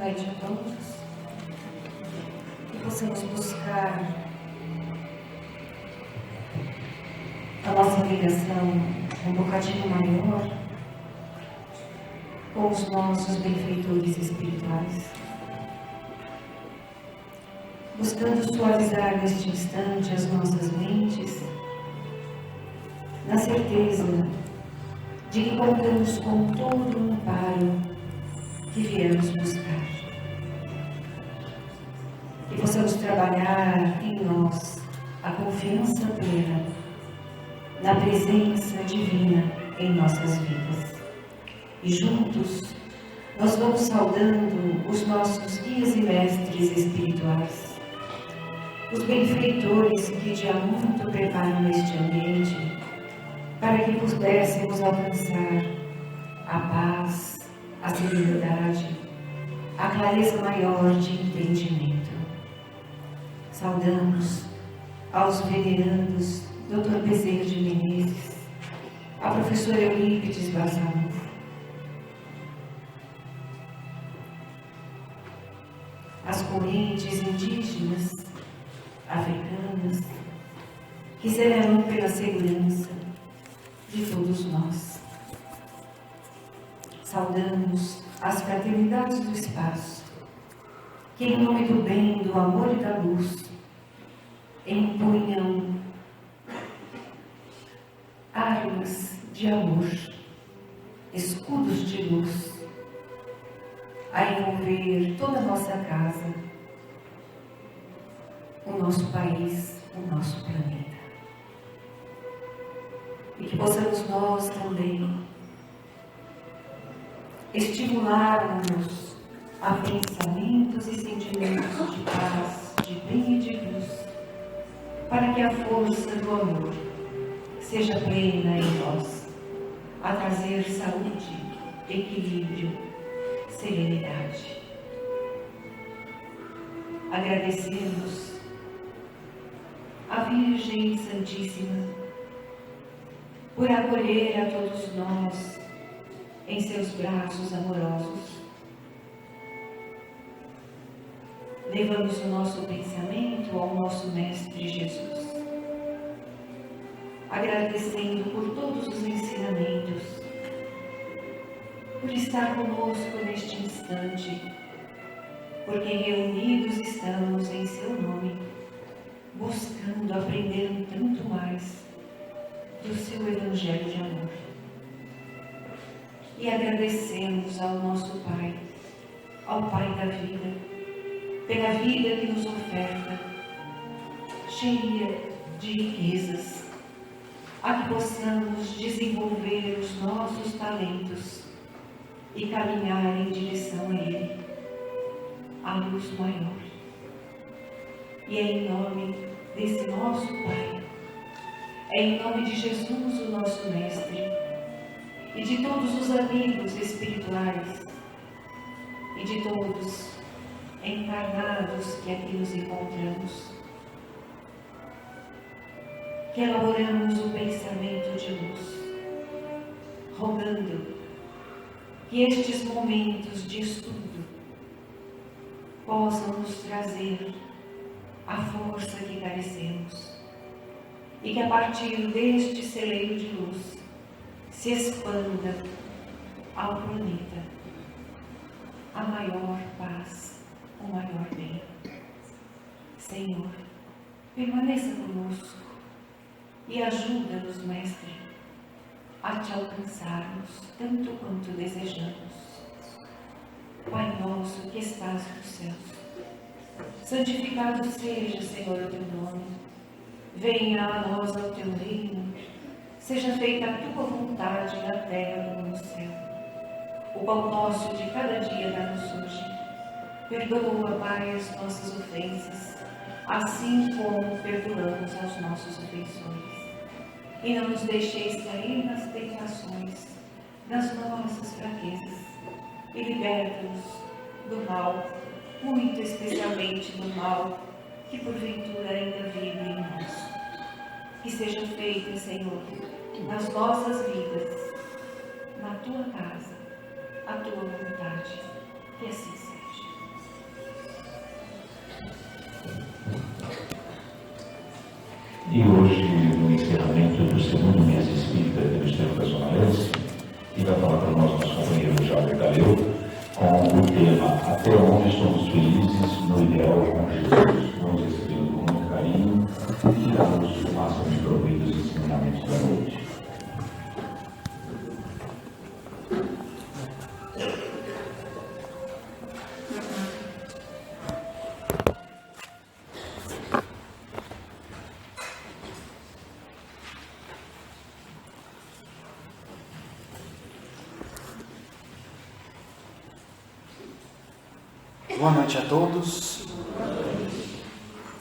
noite a todos. Que possamos buscar a nossa ligação um bocadinho maior com os nossos benfeitores espirituais, buscando suavizar neste instante as nossas mentes, na certeza de que contamos com todo o amparo que viemos buscar. Que possamos trabalhar em nós a confiança plena na presença divina em nossas vidas. E juntos nós vamos saudando os nossos guias e mestres espirituais, os benfeitores que de há muito preparam este ambiente para que pudéssemos alcançar a paz, a serenidade, a clareza maior de entendimento. Saudamos aos venerandos Dr. Bezerra de Menezes, a professora Eurípides Barçanufo, as correntes indígenas, africanas, que zelam pela segurança de todos nós. Saudamos as fraternidades do espaço, que em nome do bem, do amor e da luz, empunham armas de amor, escudos de luz, a envolver toda a nossa casa, o nosso país, o nosso planeta. E que possamos nós também estimularmos a pensamentos e sentimentos de paz, de bem e de luz, para que a força do amor seja plena em nós, a trazer saúde, equilíbrio, serenidade. Agradecemos a Virgem Santíssima por acolher a todos nós em seus braços amorosos. Levamos o nosso pensamento ao nosso Mestre Jesus, agradecendo por todos os ensinamentos, por estar conosco neste instante, porque reunidos estamos em seu nome, buscando aprender um tanto mais do seu Evangelho de amor. E agradecemos ao nosso Pai, ao Pai da vida, pela vida que nos oferta, cheia de riquezas, a que possamos desenvolver os nossos talentos e caminhar em direção a Ele, a luz maior. E é em nome desse nosso Pai, é em nome de Jesus, o nosso Mestre, e de todos os amigos espirituais, e de todos encarnados que aqui nos encontramos, que elaboramos o pensamento de luz, rogando que estes momentos de estudo possam nos trazer a força que carecemos e que a partir deste celeiro de luz se expanda ao planeta a maior paz, o maior bem. Senhor, permaneça conosco e ajuda-nos, Mestre, a te alcançarmos tanto quanto desejamos. Pai nosso que estás nos céus, santificado seja, Senhor, o teu nome. Venha a nós o teu reino. Seja feita a tua vontade na terra como no céu. O pão nosso de cada dia dá-nos hoje. Perdoa, Pai, as nossas ofensas, assim como perdoamos aos nossos ofensores. E não nos deixeis cair nas tentações, nas nossas fraquezas, e liberta-nos do mal, muito especialmente do mal que porventura ainda vive em nós. Que seja feita, Senhor, nas nossas vidas, na tua casa, a tua vontade, que assim seja. E hoje, no encerramento do segundo mês espírita do Ministério da Zona Leste, e vai falar para nós nosso companheiro Jair Galeu, com o tema Até onde somos felizes no ideal com Jesus. Vamos recebê-lo com muito carinho e tirarmos o máximo de proveito dos ensinamentos da noite. Boa noite a todos.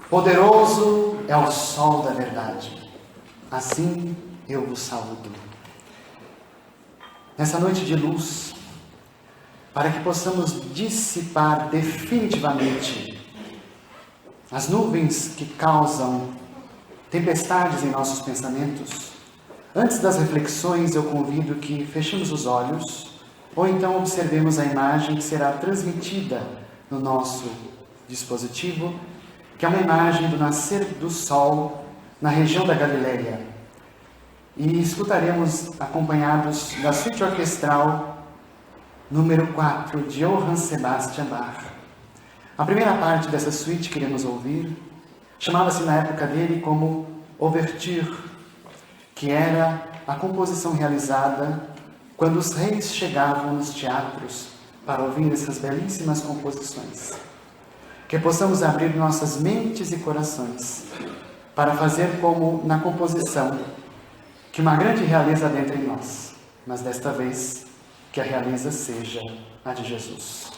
Poderoso é o sol da verdade. Assim eu vos saúdo. Nessa noite de luz, para que possamos dissipar definitivamente as nuvens que causam tempestades em nossos pensamentos, antes das reflexões eu convido que fechemos os olhos ou então observemos a imagem que será transmitida no nosso dispositivo, que é uma imagem do nascer do sol na região da Galileia. E escutaremos acompanhados da suíte orquestral número 4 de Johann Sebastian Bach. A primeira parte dessa suíte que iremos ouvir chamava-se na época dele como Ouverture, que era a composição realizada quando os reis chegavam nos teatros para ouvir essas belíssimas composições. Que possamos abrir nossas mentes e corações para fazer como na composição, que uma grande realeza adentre em nós, mas desta vez que a realeza seja a de Jesus.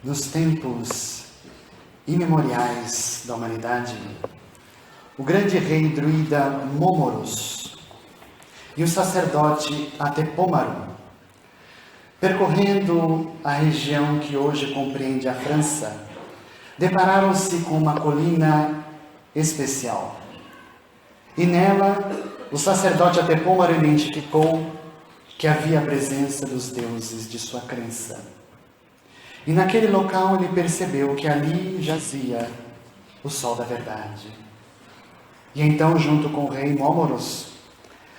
Nos tempos imemoriais da humanidade, o grande rei druida Momoros e o sacerdote Atepômaro, percorrendo a região que hoje compreende a França, depararam-se com uma colina especial. E nela, o sacerdote Atepômaro identificou que havia a presença dos deuses de sua crença. E naquele local ele percebeu que ali jazia o sol da verdade. E então, junto com o rei Momoros,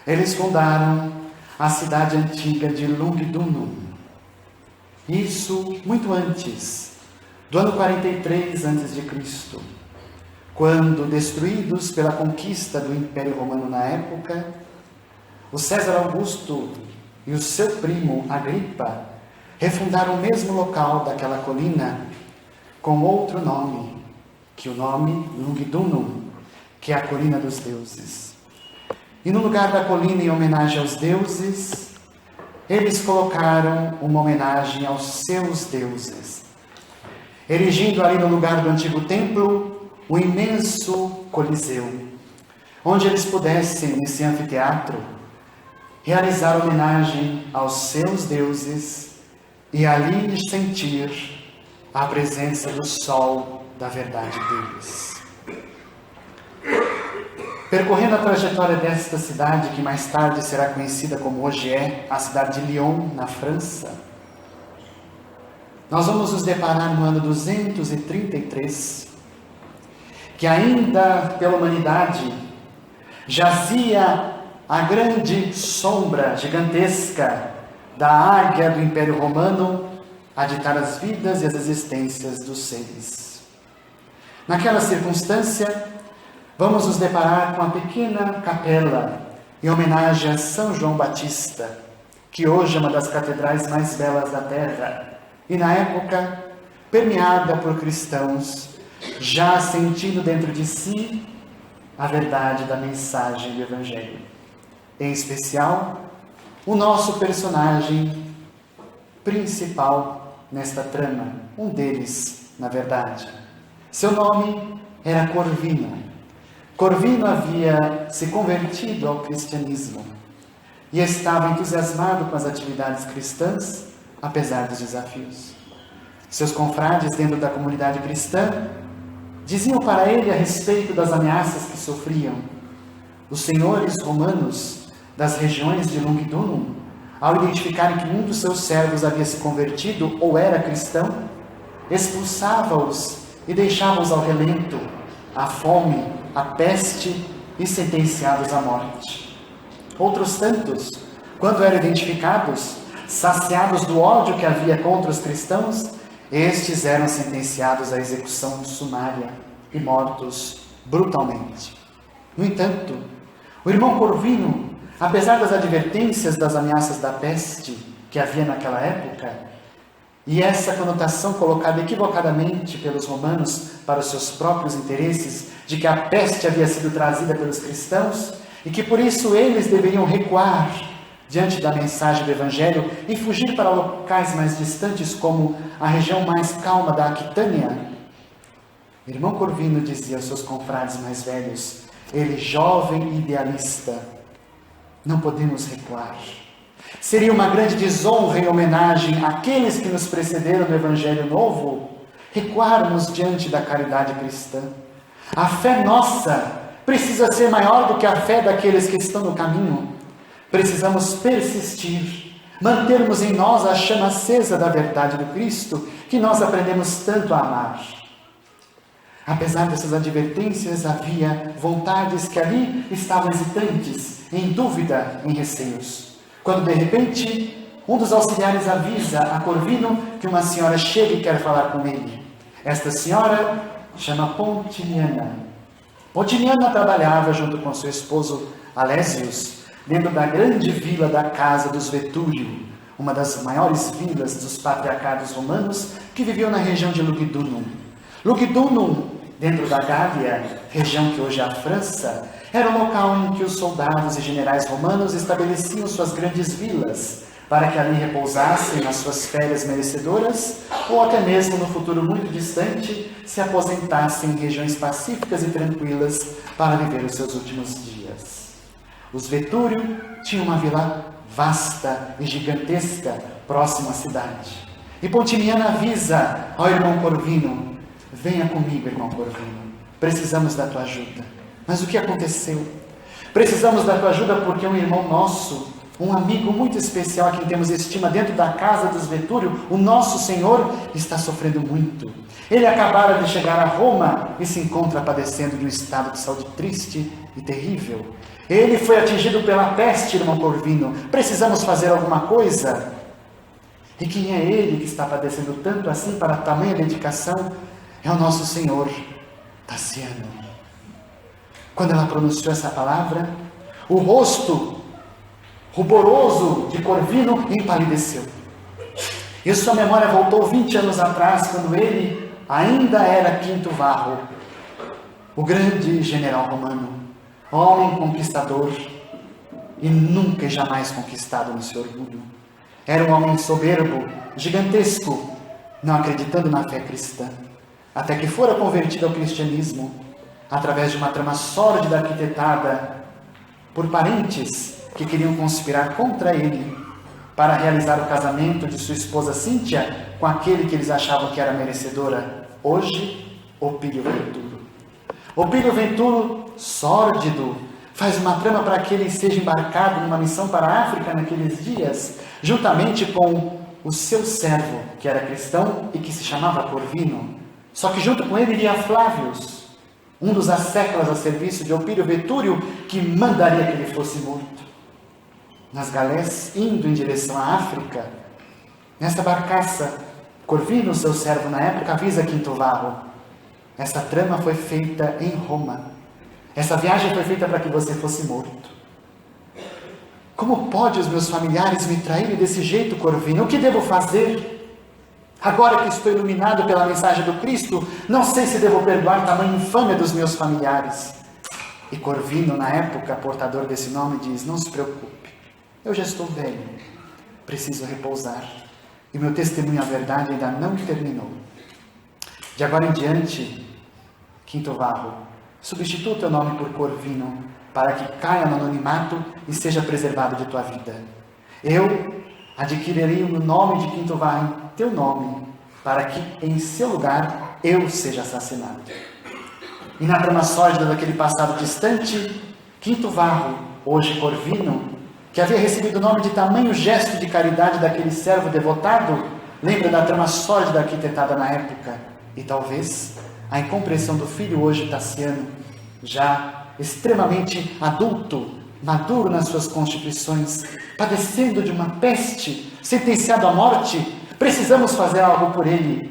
eles fundaram a cidade antiga de Lugdunum. Isso muito antes do ano 43 a.C., quando, destruídos pela conquista do Império Romano na época, o César Augusto e o seu primo Agripa refundaram o mesmo local daquela colina com outro nome, que o nome Lugdunum, que é a colina dos deuses. E no lugar da colina, em homenagem aos deuses, eles colocaram uma homenagem aos seus deuses, erigindo ali no lugar do antigo templo o imenso Coliseu, onde eles pudessem, nesse anfiteatro, realizar homenagem aos seus deuses e ali sentir a presença do sol da verdade deles. Percorrendo a trajetória desta cidade, que mais tarde será conhecida como hoje é a cidade de Lyon, na França, nós vamos nos deparar no ano 233, que ainda pela humanidade jazia a grande sombra gigantesca da águia do Império Romano a ditar as vidas e as existências dos seres. Naquela circunstância, vamos nos deparar com a pequena capela em homenagem a São João Batista, que hoje é uma das catedrais mais belas da terra, e na época permeada por cristãos, já sentindo dentro de si a verdade da mensagem do Evangelho. Em especial, o nosso personagem principal nesta trama, um deles, na verdade. Seu nome era Corvino. Corvino havia se convertido ao cristianismo e estava entusiasmado com as atividades cristãs, apesar dos desafios. Seus confrades dentro da comunidade cristã diziam para ele a respeito das ameaças que sofriam. Os senhores romanos das regiões de Lugdunum, ao identificarem que um dos seus servos havia se convertido ou era cristão, expulsava-os e deixava-os ao relento, à fome, à peste e sentenciados à morte. Outros tantos, quando eram identificados, saciados do ódio que havia contra os cristãos, estes eram sentenciados à execução sumária e mortos brutalmente. No entanto, o irmão Corvino, apesar das advertências das ameaças da peste que havia naquela época, e essa conotação colocada equivocadamente pelos romanos para os seus próprios interesses, de que a peste havia sido trazida pelos cristãos, e que por isso eles deveriam recuar diante da mensagem do Evangelho e fugir para locais mais distantes, como a região mais calma da Aquitânia. O irmão Corvino dizia aos seus confrades mais velhos, ele jovem e idealista, não podemos recuar. Seria uma grande desonra em homenagem àqueles que nos precederam no Evangelho Novo, recuarmos diante da caridade cristã. A fé nossa precisa ser maior do que a fé daqueles que estão no caminho. Precisamos persistir, mantermos em nós a chama acesa da verdade do Cristo, que nós aprendemos tanto a amar. Apesar dessas advertências, havia vontades que ali estavam hesitantes, em dúvida, em receios. Quando de repente, um dos auxiliares avisa a Corvino que uma senhora chega e quer falar com ele. Esta senhora chama Pontiniana. Pontiniana trabalhava junto com seu esposo Alésios, dentro da grande vila da casa dos Vetúrio, uma das maiores vilas dos patriarcados romanos que viviam na região de Lugdunum. Lugdunum, dentro da Gália, região que hoje é a França, era um local em que os soldados e generais romanos estabeleciam suas grandes vilas, para que ali repousassem nas suas férias merecedoras, ou até mesmo no futuro muito distante, se aposentassem em regiões pacíficas e tranquilas para viver os seus últimos dias. Os Vetúrio tinham uma vila vasta e gigantesca próxima à cidade. E Pontiniana avisa ao irmão Corvino, venha comigo, irmão Corvino, precisamos da tua ajuda. Mas o que aconteceu? Precisamos da tua ajuda porque um irmão nosso, um amigo muito especial a quem temos estima dentro da casa dos Vetúrio, o nosso Senhor, está sofrendo muito. Ele acabara de chegar a Roma e se encontra padecendo de um estado de saúde triste e terrível. Ele foi atingido pela peste, irmão Corvino. Precisamos fazer alguma coisa. E quem é ele que está padecendo tanto assim para tamanha dedicação? É o nosso Senhor, Tassiano. Quando ela pronunciou essa palavra, o rosto ruboroso de Corvino empalideceu. E sua memória voltou 20 anos atrás, quando ele ainda era Quinto Varro, o grande general romano, homem conquistador e nunca e jamais conquistado no seu orgulho. Era um homem soberbo, gigantesco, não acreditando na fé cristã, até que fora convertido ao cristianismo, através de uma trama sórdida arquitetada por parentes que queriam conspirar contra ele para realizar o casamento de sua esposa Cíntia com aquele que eles achavam que era merecedora. Hoje, Opílio Venturo. Opílio Venturo, sórdido, faz uma trama para que ele seja embarcado numa missão para a África naqueles dias, juntamente com o seu servo, que era cristão e que se chamava Corvino. Só que junto com ele iria Flávios, um dos asseclas a serviço de Opílio Vetúrio, que mandaria que ele fosse morto. Nas galés, indo em direção à África, nessa barcaça Corvino, seu servo na época, avisa Quinto Varro: essa trama foi feita em Roma. Essa viagem foi feita para que você fosse morto. Como pode os meus familiares me traírem desse jeito, Corvino? O que devo fazer? Agora que estou iluminado pela mensagem do Cristo, não sei se devo perdoar tamanha infâmia dos meus familiares. E Corvino, na época, portador desse nome, diz: não se preocupe, eu já estou velho, preciso repousar, e meu testemunho à verdade ainda não terminou. De agora em diante, Quinto Varro, substitua o teu nome por Corvino, para que caia no anonimato e seja preservado de tua vida. Eu adquirirei o nome de Quinto Varro em teu nome, para que em seu lugar eu seja assassinado. E na trama sórdida daquele passado distante, Quinto Varro, hoje Corvino, que havia recebido o nome de tamanho gesto de caridade daquele servo devotado, lembra da trama sórdida arquitetada na época, e talvez a incompreensão do filho hoje Tassiano, já extremamente adulto, maduro nas suas constituições, padecendo de uma peste, sentenciado à morte, precisamos fazer algo por ele.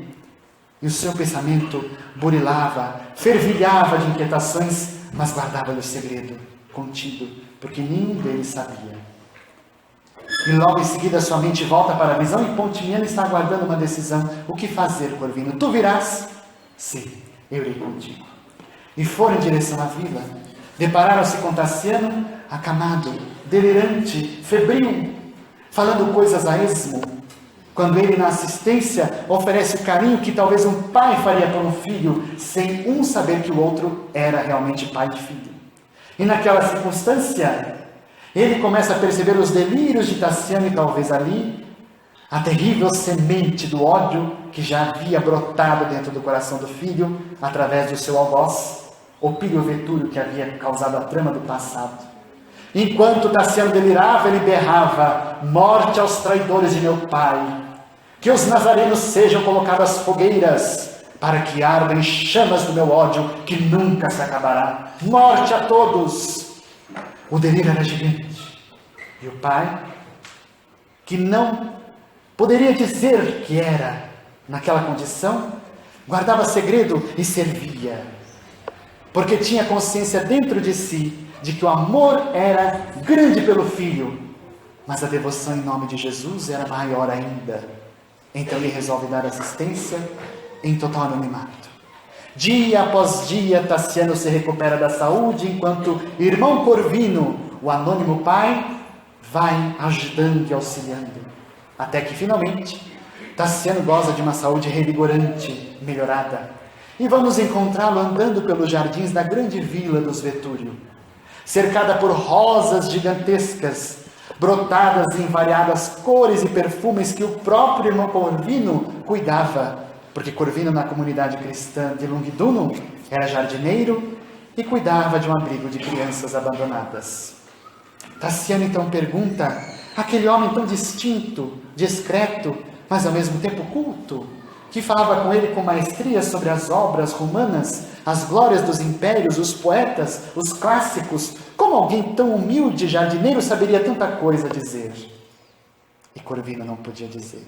E o seu pensamento burilava, fervilhava de inquietações, mas guardava-lhe o segredo contido, porque nenhum deles sabia. E logo em seguida sua mente volta para a visão e Pontimiano está aguardando uma decisão. O que fazer, Corvino? Tu virás? Sim, eu irei contigo. E foram em direção à vila. Depararam-se com Tassiano, acamado, delirante, febril, falando coisas a esmo, quando ele na assistência oferece o carinho que talvez um pai faria por um filho, sem um saber que o outro era realmente pai de filho. E naquela circunstância, ele começa a perceber os delírios de Tassiano e talvez ali, a terrível semente do ódio que já havia brotado dentro do coração do filho, através do seu algoz, o Pílio Vetúrio que havia causado a trama do passado. Enquanto Tassiano delirava, ele berrava: morte aos traidores de meu pai, que os nazarenos sejam colocados às fogueiras, para que ardam em chamas do meu ódio, que nunca se acabará. Morte a todos! O delírio era gigante. E o pai, que não poderia dizer que era naquela condição, guardava segredo e servia, porque tinha consciência dentro de si de que o amor era grande pelo filho, mas a devoção em nome de Jesus era maior ainda. Então ele resolve dar assistência em total anonimato. Dia após dia, Tassiano se recupera da saúde, enquanto irmão Corvino, o anônimo pai, vai ajudando e auxiliando, até que finalmente Tassiano goza de uma saúde revigorante, melhorada, e vamos encontrá-lo andando pelos jardins da grande vila dos Vetúrio, cercada por rosas gigantescas, brotadas em variadas cores e perfumes que o próprio irmão Corvino cuidava, porque Corvino, na comunidade cristã de Lungduno, era jardineiro e cuidava de um abrigo de crianças abandonadas. Tassiano então pergunta àquele homem tão distinto, discreto, mas ao mesmo tempo culto, que falava com ele com maestria sobre as obras romanas, as glórias dos impérios, os poetas, os clássicos, como alguém tão humilde, jardineiro, saberia tanta coisa dizer? E Corvino não podia dizer.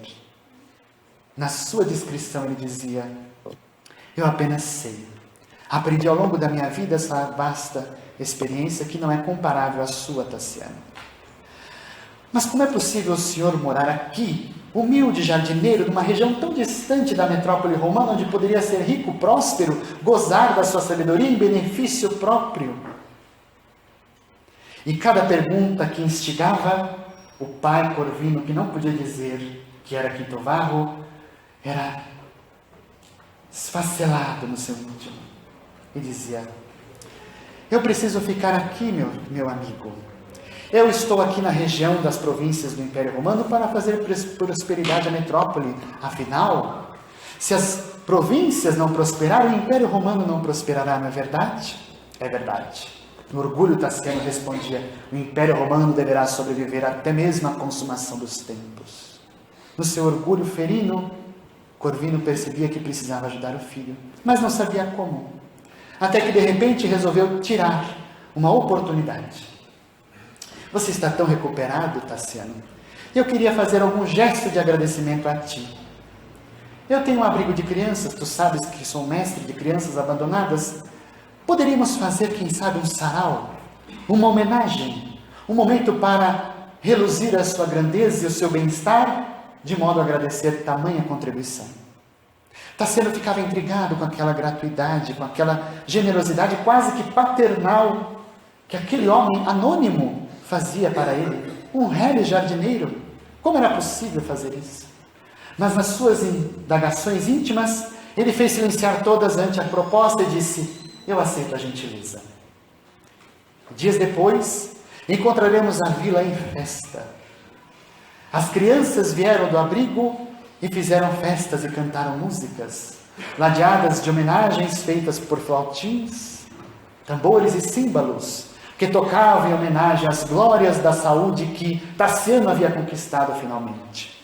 Na sua descrição ele dizia: eu apenas sei, aprendi ao longo da minha vida essa vasta experiência que não é comparável à sua, Tassiano. Mas como é possível o senhor morar aqui, humilde jardineiro, numa região tão distante da metrópole romana, onde poderia ser rico, próspero, gozar da sua sabedoria em benefício próprio? E cada pergunta que instigava o pai Corvino, que não podia dizer que era Quinto Varro, era esfacelado no seu íntimo. E dizia: eu preciso ficar aqui, meu amigo. Eu estou aqui na região das províncias do Império Romano para fazer prosperidade à metrópole. Afinal, se as províncias não prosperarem, o Império Romano não prosperará, não é verdade? É verdade. No orgulho, Tassiano respondia: o Império Romano deverá sobreviver até mesmo à consumação dos tempos. No seu orgulho ferino, Corvino percebia que precisava ajudar o filho, mas não sabia como. Até que de repente resolveu tirar uma oportunidade. Você está tão recuperado, Tassiano. Eu queria fazer algum gesto de agradecimento a ti. Eu tenho um abrigo de crianças, tu sabes que sou mestre de crianças abandonadas. Poderíamos fazer, quem sabe, um sarau, uma homenagem, um momento para reluzir a sua grandeza e o seu bem-estar, de modo a agradecer tamanha contribuição. Tassiano ficava intrigado com aquela gratuidade, com aquela generosidade quase que paternal que aquele homem anônimo fazia para ele, um réu jardineiro. Como era possível fazer isso? Mas nas suas indagações íntimas, ele fez silenciar todas ante a proposta e disse: eu aceito a gentileza. Dias depois, encontraremos a vila em festa. As crianças vieram do abrigo e fizeram festas e cantaram músicas, ladeadas de homenagens feitas por flautins, tambores e símbolos, que tocavam em homenagem às glórias da saúde que Tassiano havia conquistado finalmente.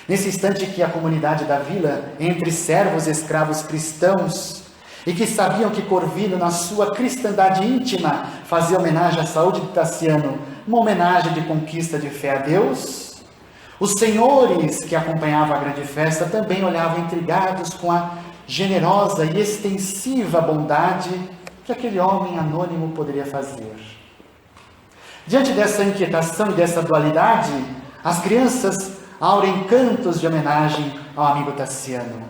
Nesse instante que a comunidade da vila, entre servos e escravos cristãos, e que sabiam que Corvino, na sua cristandade íntima, fazia homenagem à saúde de Tassiano, uma homenagem de conquista de fé a Deus, os senhores que acompanhavam a grande festa também olhavam intrigados com a generosa e extensiva bondade que aquele homem anônimo poderia fazer. Diante dessa inquietação e dessa dualidade, as crianças aurem cantos de homenagem ao amigo Tassiano.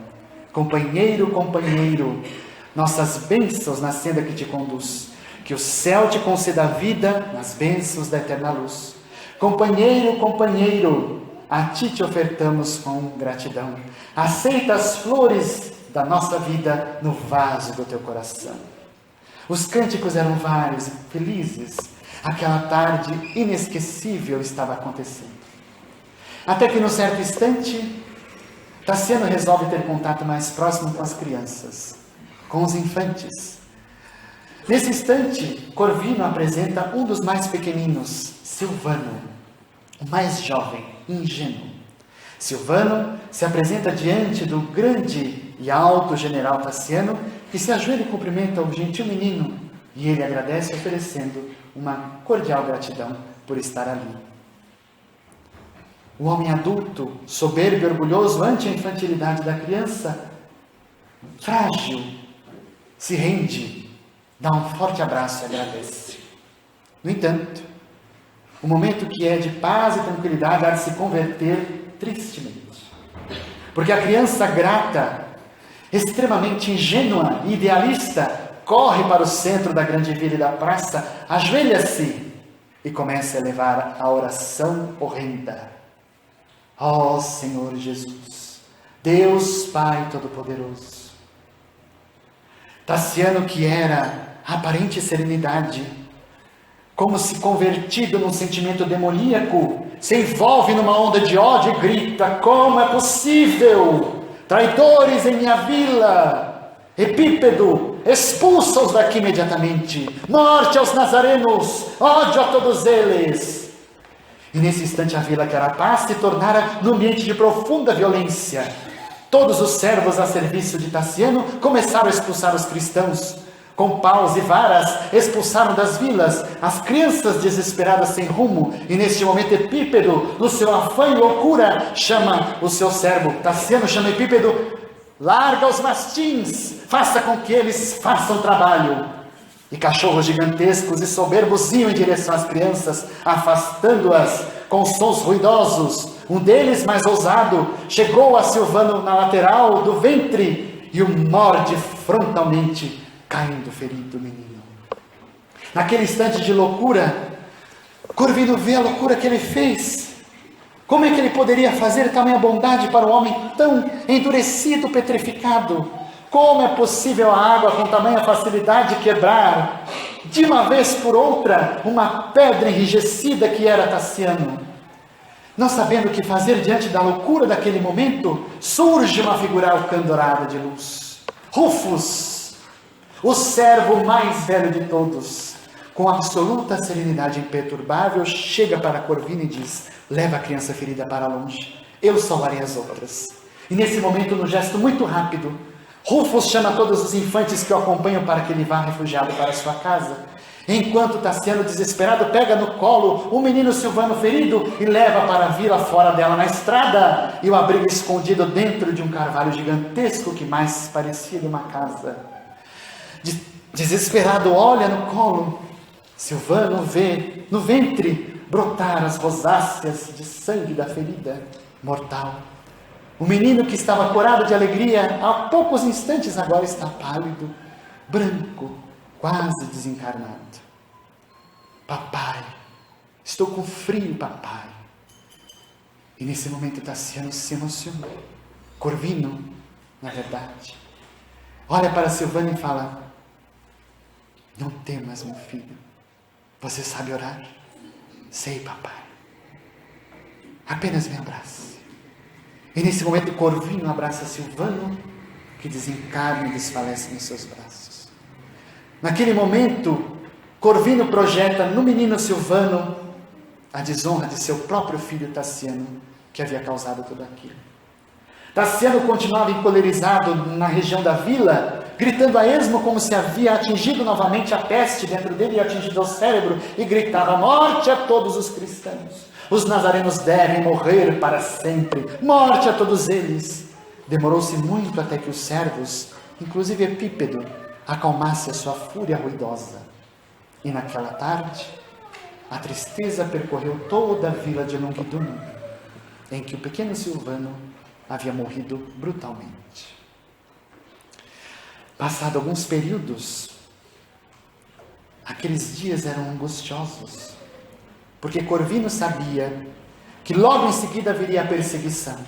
Companheiro, companheiro, nossas bênçãos na senda que te conduz, que o céu te conceda a vida nas bênçãos da eterna luz. Companheiro, companheiro, a ti te ofertamos com gratidão. Aceita as flores da nossa vida no vaso do teu coração. Os cânticos eram vários e felizes. Aquela tarde inesquecível estava acontecendo. Até que, num certo instante, Tassiano resolve ter contato mais próximo com as crianças, com os infantes. Nesse instante, Corvino apresenta um dos mais pequeninos, Silvano, o mais jovem, ingênuo. Silvano se apresenta diante do grande e alto general Tassiano, que se ajoelha e cumprimenta o gentil menino, e ele agradece oferecendo uma cordial gratidão por estar ali. O homem adulto, soberbo e orgulhoso ante a infantilidade da criança, frágil, se rende, dá um forte abraço e agradece. No entanto, o momento que é de paz e tranquilidade há de se converter tristemente. Porque a criança grata, extremamente ingênua e idealista, corre para o centro da grande vila e da praça, ajoelha-se e começa a elevar a oração horrenda. Ó Senhor Jesus, Deus Pai Todo-Poderoso. Tassiano, que era a aparente serenidade, como se convertido num sentimento demoníaco, se envolve numa onda de ódio e grita: como é possível? Traidores em minha vila! Epípedo, expulsa-os daqui imediatamente! Morte aos nazarenos! Ódio a todos eles! E nesse instante a vila que era paz se tornara num ambiente de profunda violência. Todos os servos a serviço de Tassiano começaram a expulsar os cristãos. Com paus e varas expulsaram das vilas as crianças desesperadas sem rumo. E neste momento Epípedo, no seu afã e loucura, chama o seu servo. Tassiano chama Epípedo: larga os mastins, faça com que eles façam trabalho. E cachorros gigantescos e soberbos iam em direção às crianças, afastando-as com sons ruidosos. Um deles, mais ousado, chegou a Silvano na lateral do ventre e o morde frontalmente, caindo ferido o menino. Naquele instante de loucura, Corvino vê a loucura que ele fez. Como é que ele poderia fazer tamanha bondade para um homem tão endurecido, petrificado? Como é possível a água com tamanha facilidade quebrar, de uma vez por outra, uma pedra enrijecida que era Tassiano? Não sabendo o que fazer diante da loucura daquele momento, surge uma figural candorada de luz. Rufus, o servo mais velho de todos, com absoluta serenidade imperturbável, chega para Corvino e diz: leva a criança ferida para longe, eu salvarei as outras. E nesse momento, num gesto muito rápido, Rufus chama todos os infantes que o acompanham para que ele vá refugiado para sua casa. Enquanto Tassiano, desesperado, pega no colo o menino Silvano ferido e leva para a vila fora dela na estrada, e o abriga escondido dentro de um carvalho gigantesco que mais parecia de uma casa. Desesperado, olha no colo. Silvano vê no ventre brotar as rosáceas de sangue da ferida mortal. O menino que estava corado de alegria há poucos instantes agora está pálido, branco, quase desencarnado. Papai, estou com frio, papai. E nesse momento Tassiano se emocionou. Corvino, na verdade, olha para Silvano e fala: não temas, meu filho. Você sabe orar? Sei, papai. Apenas me abrace. E nesse momento Corvino abraça Silvano, que desencarna e desfalece nos seus braços. Naquele momento, Corvino projeta no menino Silvano a desonra de seu próprio filho Tassiano, que havia causado tudo aquilo. Tassiano continuava encolerizado na região da vila, gritando a esmo como se havia atingido novamente a peste dentro dele e atingido o cérebro, e gritava: morte a todos os cristãos! Os nazarenos devem morrer para sempre! Morte a todos eles! Demorou-se muito até que os servos, inclusive Epípedo, acalmasse a sua fúria ruidosa. E naquela tarde, a tristeza percorreu toda a vila de Longuiduno, em que o pequeno Silvano havia morrido brutalmente. Passado alguns períodos, aqueles dias eram angustiosos, porque Corvino sabia que logo em seguida viria a perseguição,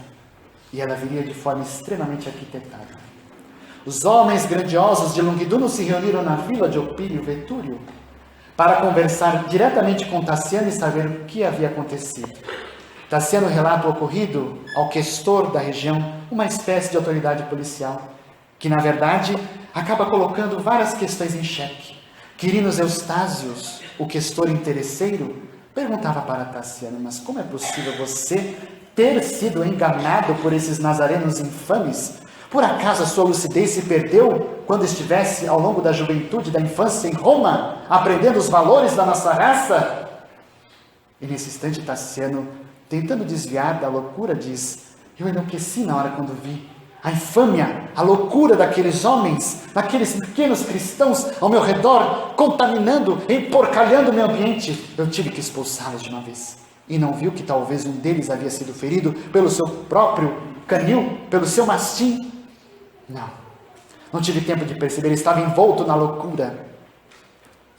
e ela viria de forma extremamente arquitetada. Os homens grandiosos de Longuiduno se reuniram na vila de Opílio Vetúrio para conversar diretamente com Tassiano e saber o que havia acontecido. Tassiano relata o ocorrido ao questor da região, uma espécie de autoridade policial, que na verdade acaba colocando várias questões em xeque. Quirinos Eustásios, o questor interesseiro, perguntava para Tassiano: mas como é possível você ter sido enganado por esses nazarenos infames? Por acaso a sua lucidez se perdeu quando estivesse ao longo da juventude, da infância em Roma, aprendendo os valores da nossa raça? E nesse instante Tassiano, tentando desviar da loucura, diz: eu enlouqueci na hora quando vi a infâmia, a loucura daqueles homens, daqueles pequenos cristãos ao meu redor, contaminando, emporcalhando o meu ambiente. Eu tive que expulsá-los de uma vez. E não viu que talvez um deles havia sido ferido pelo seu próprio canil, pelo seu mastim? Não tive tempo de perceber, estava envolto na loucura.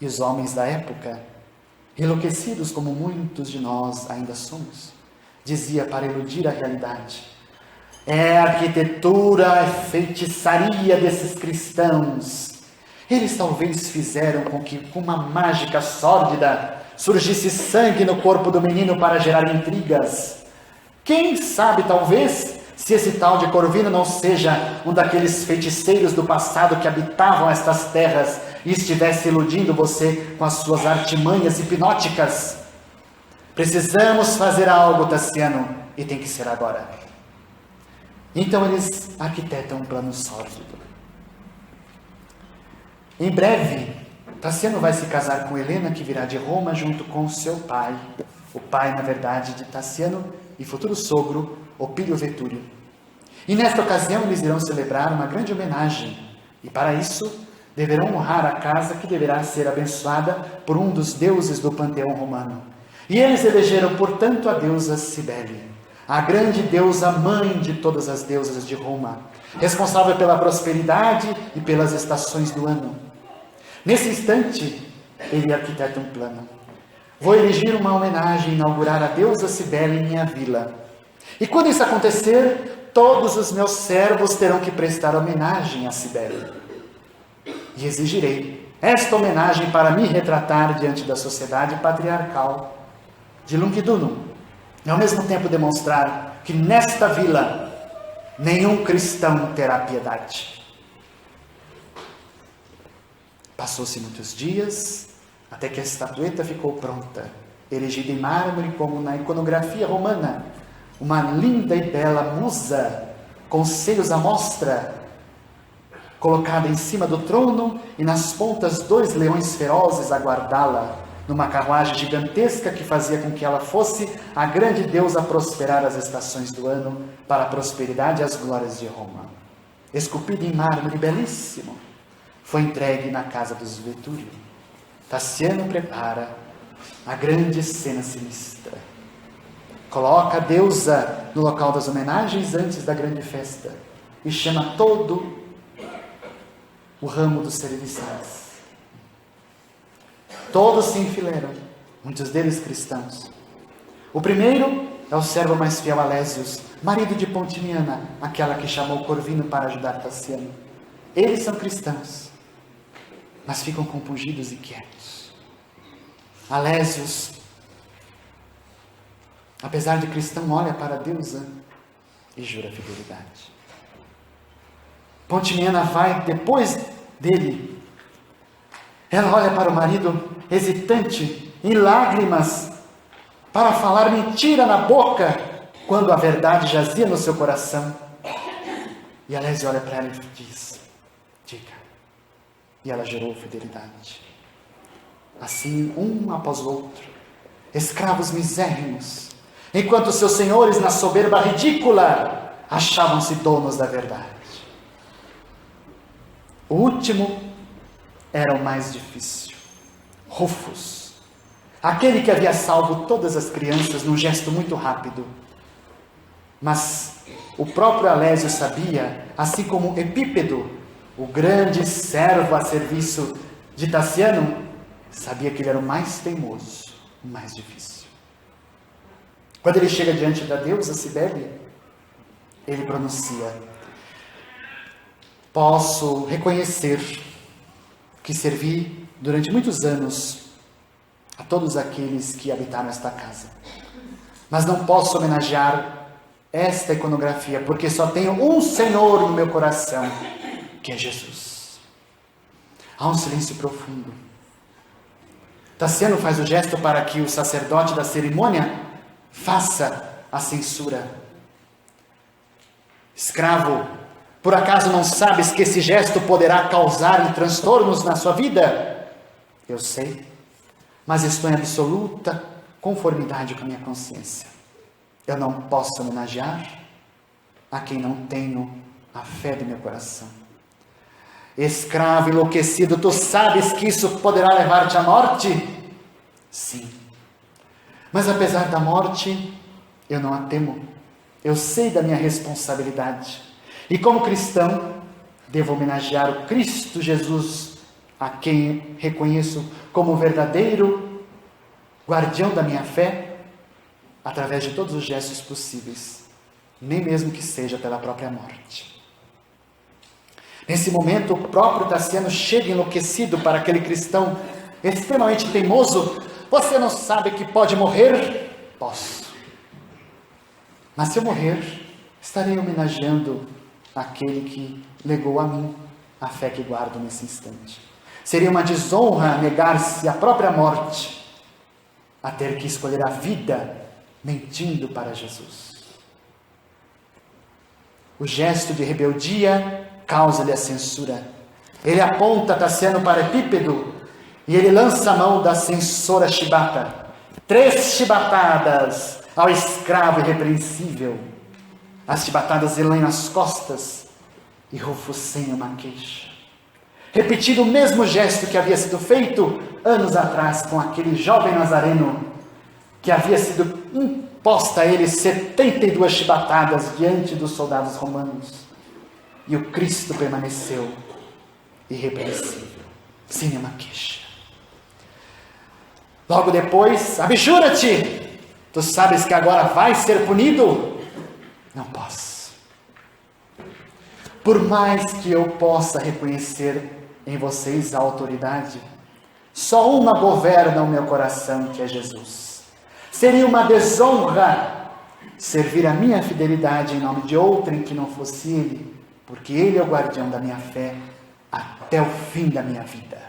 E os homens da época, enlouquecidos como muitos de nós ainda somos, dizia para eludir a realidade: é a arquitetura, a feitiçaria desses cristãos. Eles talvez fizeram com que, com uma mágica sórdida, surgisse sangue no corpo do menino para gerar intrigas. Quem sabe, talvez, se esse tal de Corvino não seja um daqueles feiticeiros do passado que habitavam estas terras e estivesse iludindo você com as suas artimanhas hipnóticas. Precisamos fazer algo, Tassiano, e tem que ser agora. Então eles arquitetam um plano sórdido. Em breve, Tassiano vai se casar com Helena, que virá de Roma junto com seu pai, o pai, na verdade, de Tassiano e futuro sogro, Opílio Vetúrio. E nesta ocasião eles irão celebrar uma grande homenagem, e para isso deverão honrar a casa que deverá ser abençoada por um dos deuses do panteão romano. E eles elegeram, portanto, a deusa Cibele, a grande deusa mãe de todas as deusas de Roma, responsável pela prosperidade e pelas estações do ano. Nesse instante, ele arquiteta um plano. Vou erigir uma homenagem e inaugurar a deusa Cibele em minha vila. E quando isso acontecer, todos os meus servos terão que prestar homenagem a Cibele. E exigirei esta homenagem para me retratar diante da sociedade patriarcal de Longuiduno, e ao mesmo tempo demonstrar que nesta vila nenhum cristão terá piedade. Passou-se muitos dias, até que a estatueta ficou pronta, erigida em mármore como na iconografia romana, uma linda e bela musa, com seios à mostra, colocada em cima do trono e nas pontas 2 leões ferozes a guardá-la, numa carruagem gigantesca que fazia com que ela fosse a grande deusa a prosperar as estações do ano para a prosperidade e as glórias de Roma. Esculpida em mármore belíssimo, foi entregue na casa dos Vetúrio. Tassiano prepara a grande cena sinistra. Coloca a deusa no local das homenagens antes da grande festa e chama todo o ramo dos serviçais. Todos se enfileiram, muitos deles cristãos. O primeiro é o servo mais fiel Alésios, marido de Pontiniana, aquela que chamou Corvino para ajudar Tassiano. Eles são cristãos, mas ficam compungidos e quietos. Alésios, apesar de cristão, olha para a deusa e jura fidelidade. Pontiniana vai depois dele. Ela olha para o marido, hesitante, em lágrimas, para falar mentira na boca, quando a verdade jazia no seu coração. E Alésio olha para ela e diz: diga. E ela jurou fidelidade. Assim, um após o outro, escravos misérrimos, enquanto seus senhores, na soberba ridícula, achavam-se donos da verdade. O último era o mais difícil. Rufus, aquele que havia salvo todas as crianças num gesto muito rápido. Mas o próprio Alésio sabia, assim como Epípedo, o grande servo a serviço de Tassiano, sabia que ele era o mais teimoso, o mais difícil. Quando ele chega diante da deusa Cibele, ele pronuncia: posso reconhecer que servi durante muitos anos a todos aqueles que habitaram esta casa, mas não posso homenagear esta iconografia, porque só tenho um Senhor no meu coração, que é Jesus. Há um silêncio profundo. Tassiano faz o gesto para que o sacerdote da cerimônia faça a censura. Escravo, por acaso não sabes que esse gesto poderá causar transtornos na sua vida? Eu sei, mas estou em absoluta conformidade com a minha consciência. Eu não posso homenagear a quem não tenho a fé do meu coração. Escravo enlouquecido, tu sabes que isso poderá levar-te à morte? Sim. Mas apesar da morte, eu não a temo. Eu sei da minha responsabilidade. E como cristão, devo homenagear o Cristo Jesus, a quem reconheço como verdadeiro guardião da minha fé, através de todos os gestos possíveis, nem mesmo que seja pela própria morte. Nesse momento, o próprio Tassiano chega enlouquecido para aquele cristão extremamente teimoso. Você não sabe que pode morrer? Posso. Mas se eu morrer, estarei homenageando aquele que legou a mim a fé que guardo nesse instante. Seria uma desonra negar-se à própria morte, a ter que escolher a vida mentindo para Jesus. O gesto de rebeldia causa-lhe a censura. Ele aponta Tassiano para Epípedo e ele lança a mão da censora chibata. 3 chibatadas ao escravo irrepreensível. As chibatadas lhe nas costas e Rufus sem uma queixa. Repetindo o mesmo gesto que havia sido feito anos atrás com aquele jovem nazareno que havia sido imposta a ele 72 chibatadas diante dos soldados romanos. E o Cristo permaneceu irrepreensível, sem nenhuma queixa. Logo depois, abjura-te! Tu sabes que agora vais ser punido? Não posso. Por mais que eu possa reconhecer em vocês a autoridade, só uma governa o meu coração, que é Jesus. Seria uma desonra servir a minha fidelidade em nome de outrem que não fosse Ele, porque Ele é o guardião da minha fé até o fim da minha vida.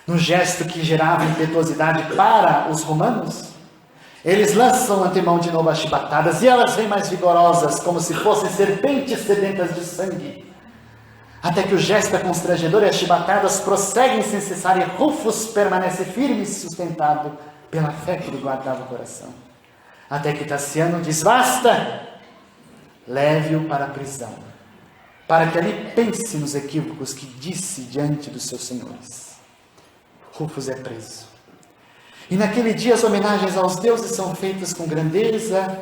No gesto que gerava impetuosidade para os romanos, eles lançam antemão de novo as chibatadas e elas vêm mais vigorosas, como se fossem serpentes sedentas de sangue. até que o gesto é constrangedor e as chibatadas prosseguem sem cessar, e Rufus permanece firme e sustentado pela fé que lhe guardava o coração. Até que Tassiano diz: basta! Leve-o para a prisão, para que ali pense nos equívocos que disse diante dos seus senhores. Rufus é preso. E naquele dia as homenagens aos deuses são feitas com grandeza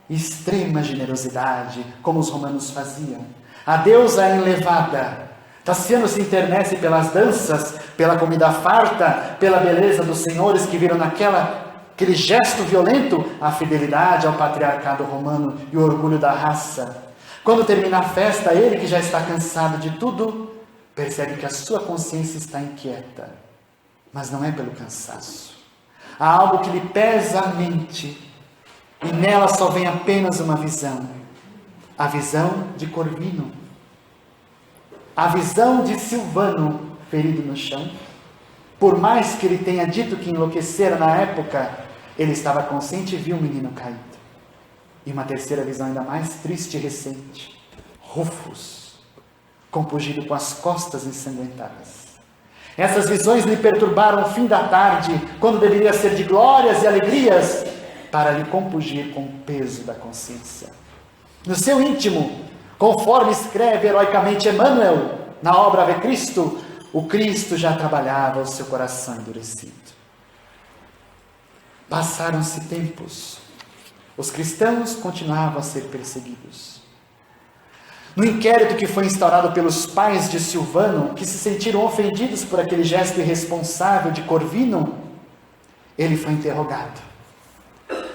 e extrema generosidade, como os romanos faziam. A deusa é enlevada. Tassiano se internece pelas danças, pela comida farta, pela beleza dos senhores que viram naquele gesto violento a fidelidade ao patriarcado romano e o orgulho da raça. Quando termina a festa, ele, que já está cansado de tudo, percebe que a sua consciência está inquieta, mas não é pelo cansaço. Há algo que lhe pesa a mente, e nela só vem apenas uma visão: a visão de Corvino, a visão de Silvano ferido no chão. Por mais que ele tenha dito que enlouquecera na época, ele estava consciente e viu o menino caído. E uma terceira visão ainda mais triste e recente: Rufus, compungido com as costas ensanguentadas. Essas visões lhe perturbaram o fim da tarde, quando deveria ser de glórias e alegrias, para lhe compungir com o peso da consciência. No seu íntimo, conforme escreve heroicamente Emmanuel na obra Ave Cristo, o Cristo já trabalhava o seu coração endurecido. Passaram-se tempos. Os cristãos continuavam a ser perseguidos. No inquérito que foi instaurado pelos pais de Silvano, que se sentiram ofendidos por aquele gesto irresponsável de Corvino, ele foi interrogado.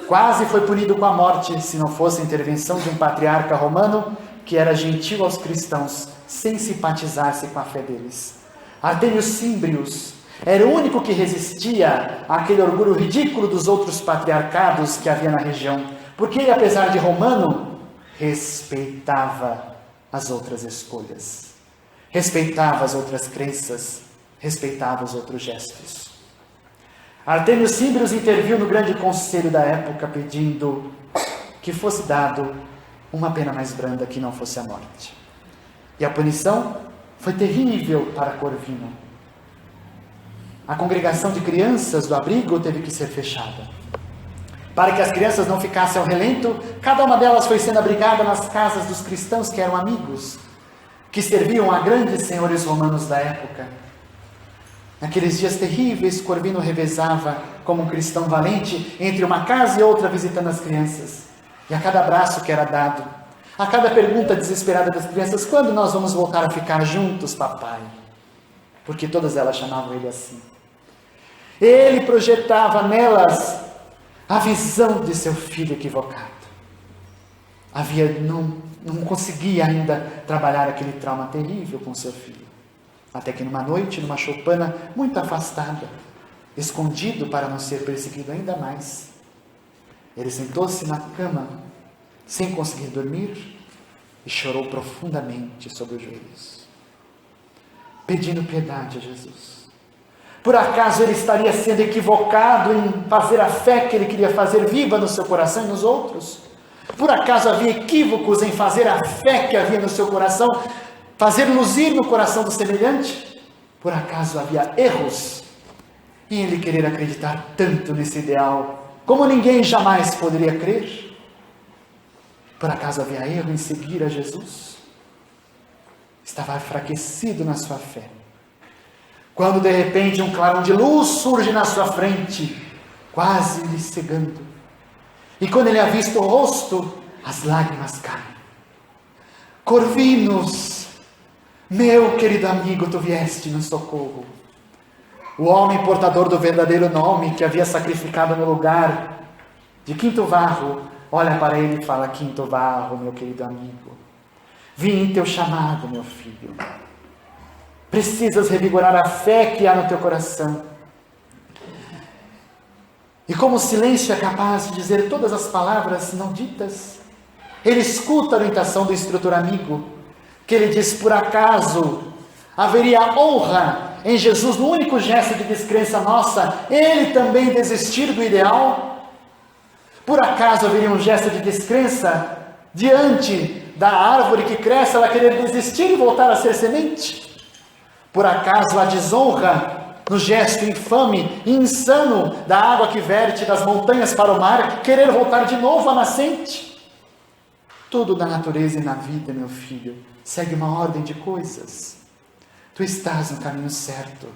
Quase foi punido com a morte, se não fosse a intervenção de um patriarca romano que era gentil aos cristãos, sem simpatizar-se com a fé deles. Artêmio Símbrios era o único que resistia àquele orgulho ridículo dos outros patriarcados que havia na região, porque ele, apesar de romano, respeitava as outras escolhas, respeitava as outras crenças, respeitava os outros gestos. Artêmio Símbrios interviu no grande conselho da época, pedindo que fosse dado uma pena mais branda, que não fosse a morte. E a punição foi terrível para Corvino. A congregação de crianças do abrigo teve que ser fechada. Para que as crianças não ficassem ao relento, cada uma delas foi sendo abrigada nas casas dos cristãos que eram amigos, que serviam a grandes senhores romanos da época. Naqueles dias terríveis, Corvino revezava como um cristão valente entre uma casa e outra, visitando as crianças. E a cada abraço que era dado, a cada pergunta desesperada das crianças: quando nós vamos voltar a ficar juntos, papai? Porque todas elas chamavam ele assim. Ele projetava nelas a visão de seu filho equivocado. Não conseguia ainda trabalhar aquele trauma terrível com seu filho. Até que numa noite, numa choupana muito afastada, escondido para não ser perseguido ainda mais, ele sentou-se na cama, sem conseguir dormir, e chorou profundamente sobre os joelhos, pedindo piedade a Jesus. Por acaso ele estaria sendo equivocado em fazer a fé que ele queria fazer viva no seu coração e nos outros? Por acaso havia equívocos em fazer a fé que havia no seu coração, fazer luzir no coração do semelhante? Por acaso havia erros em ele querer acreditar tanto nesse ideal, como ninguém jamais poderia crer? Por acaso havia erro em seguir a Jesus? Estava enfraquecido na sua fé, quando de repente um clarão de luz surge na sua frente, quase lhe cegando. E quando ele avista o rosto, as lágrimas caem. Corvinus, meu querido amigo, tu vieste no socorro. O homem portador do verdadeiro nome, que havia sacrificado no lugar de Quinto Varro, olha para ele e fala: Quinto Varro, meu querido amigo, vim em teu chamado, meu filho. Precisas revigorar a fé que há no teu coração. E como o silêncio é capaz de dizer todas as palavras não ditas, ele escuta a orientação do instrutor amigo, que ele diz: por acaso haveria honra em Jesus no único gesto de descrença nossa, ele também desistir do ideal? Por acaso haveria um gesto de descrença diante da árvore que cresce, ela querer desistir e voltar a ser semente? Por acaso a desonra no gesto infame e insano da água que verte das montanhas para o mar, querer voltar de novo à nascente? Tudo na natureza e na vida, meu filho, segue uma ordem de coisas. Tu estás no caminho certo,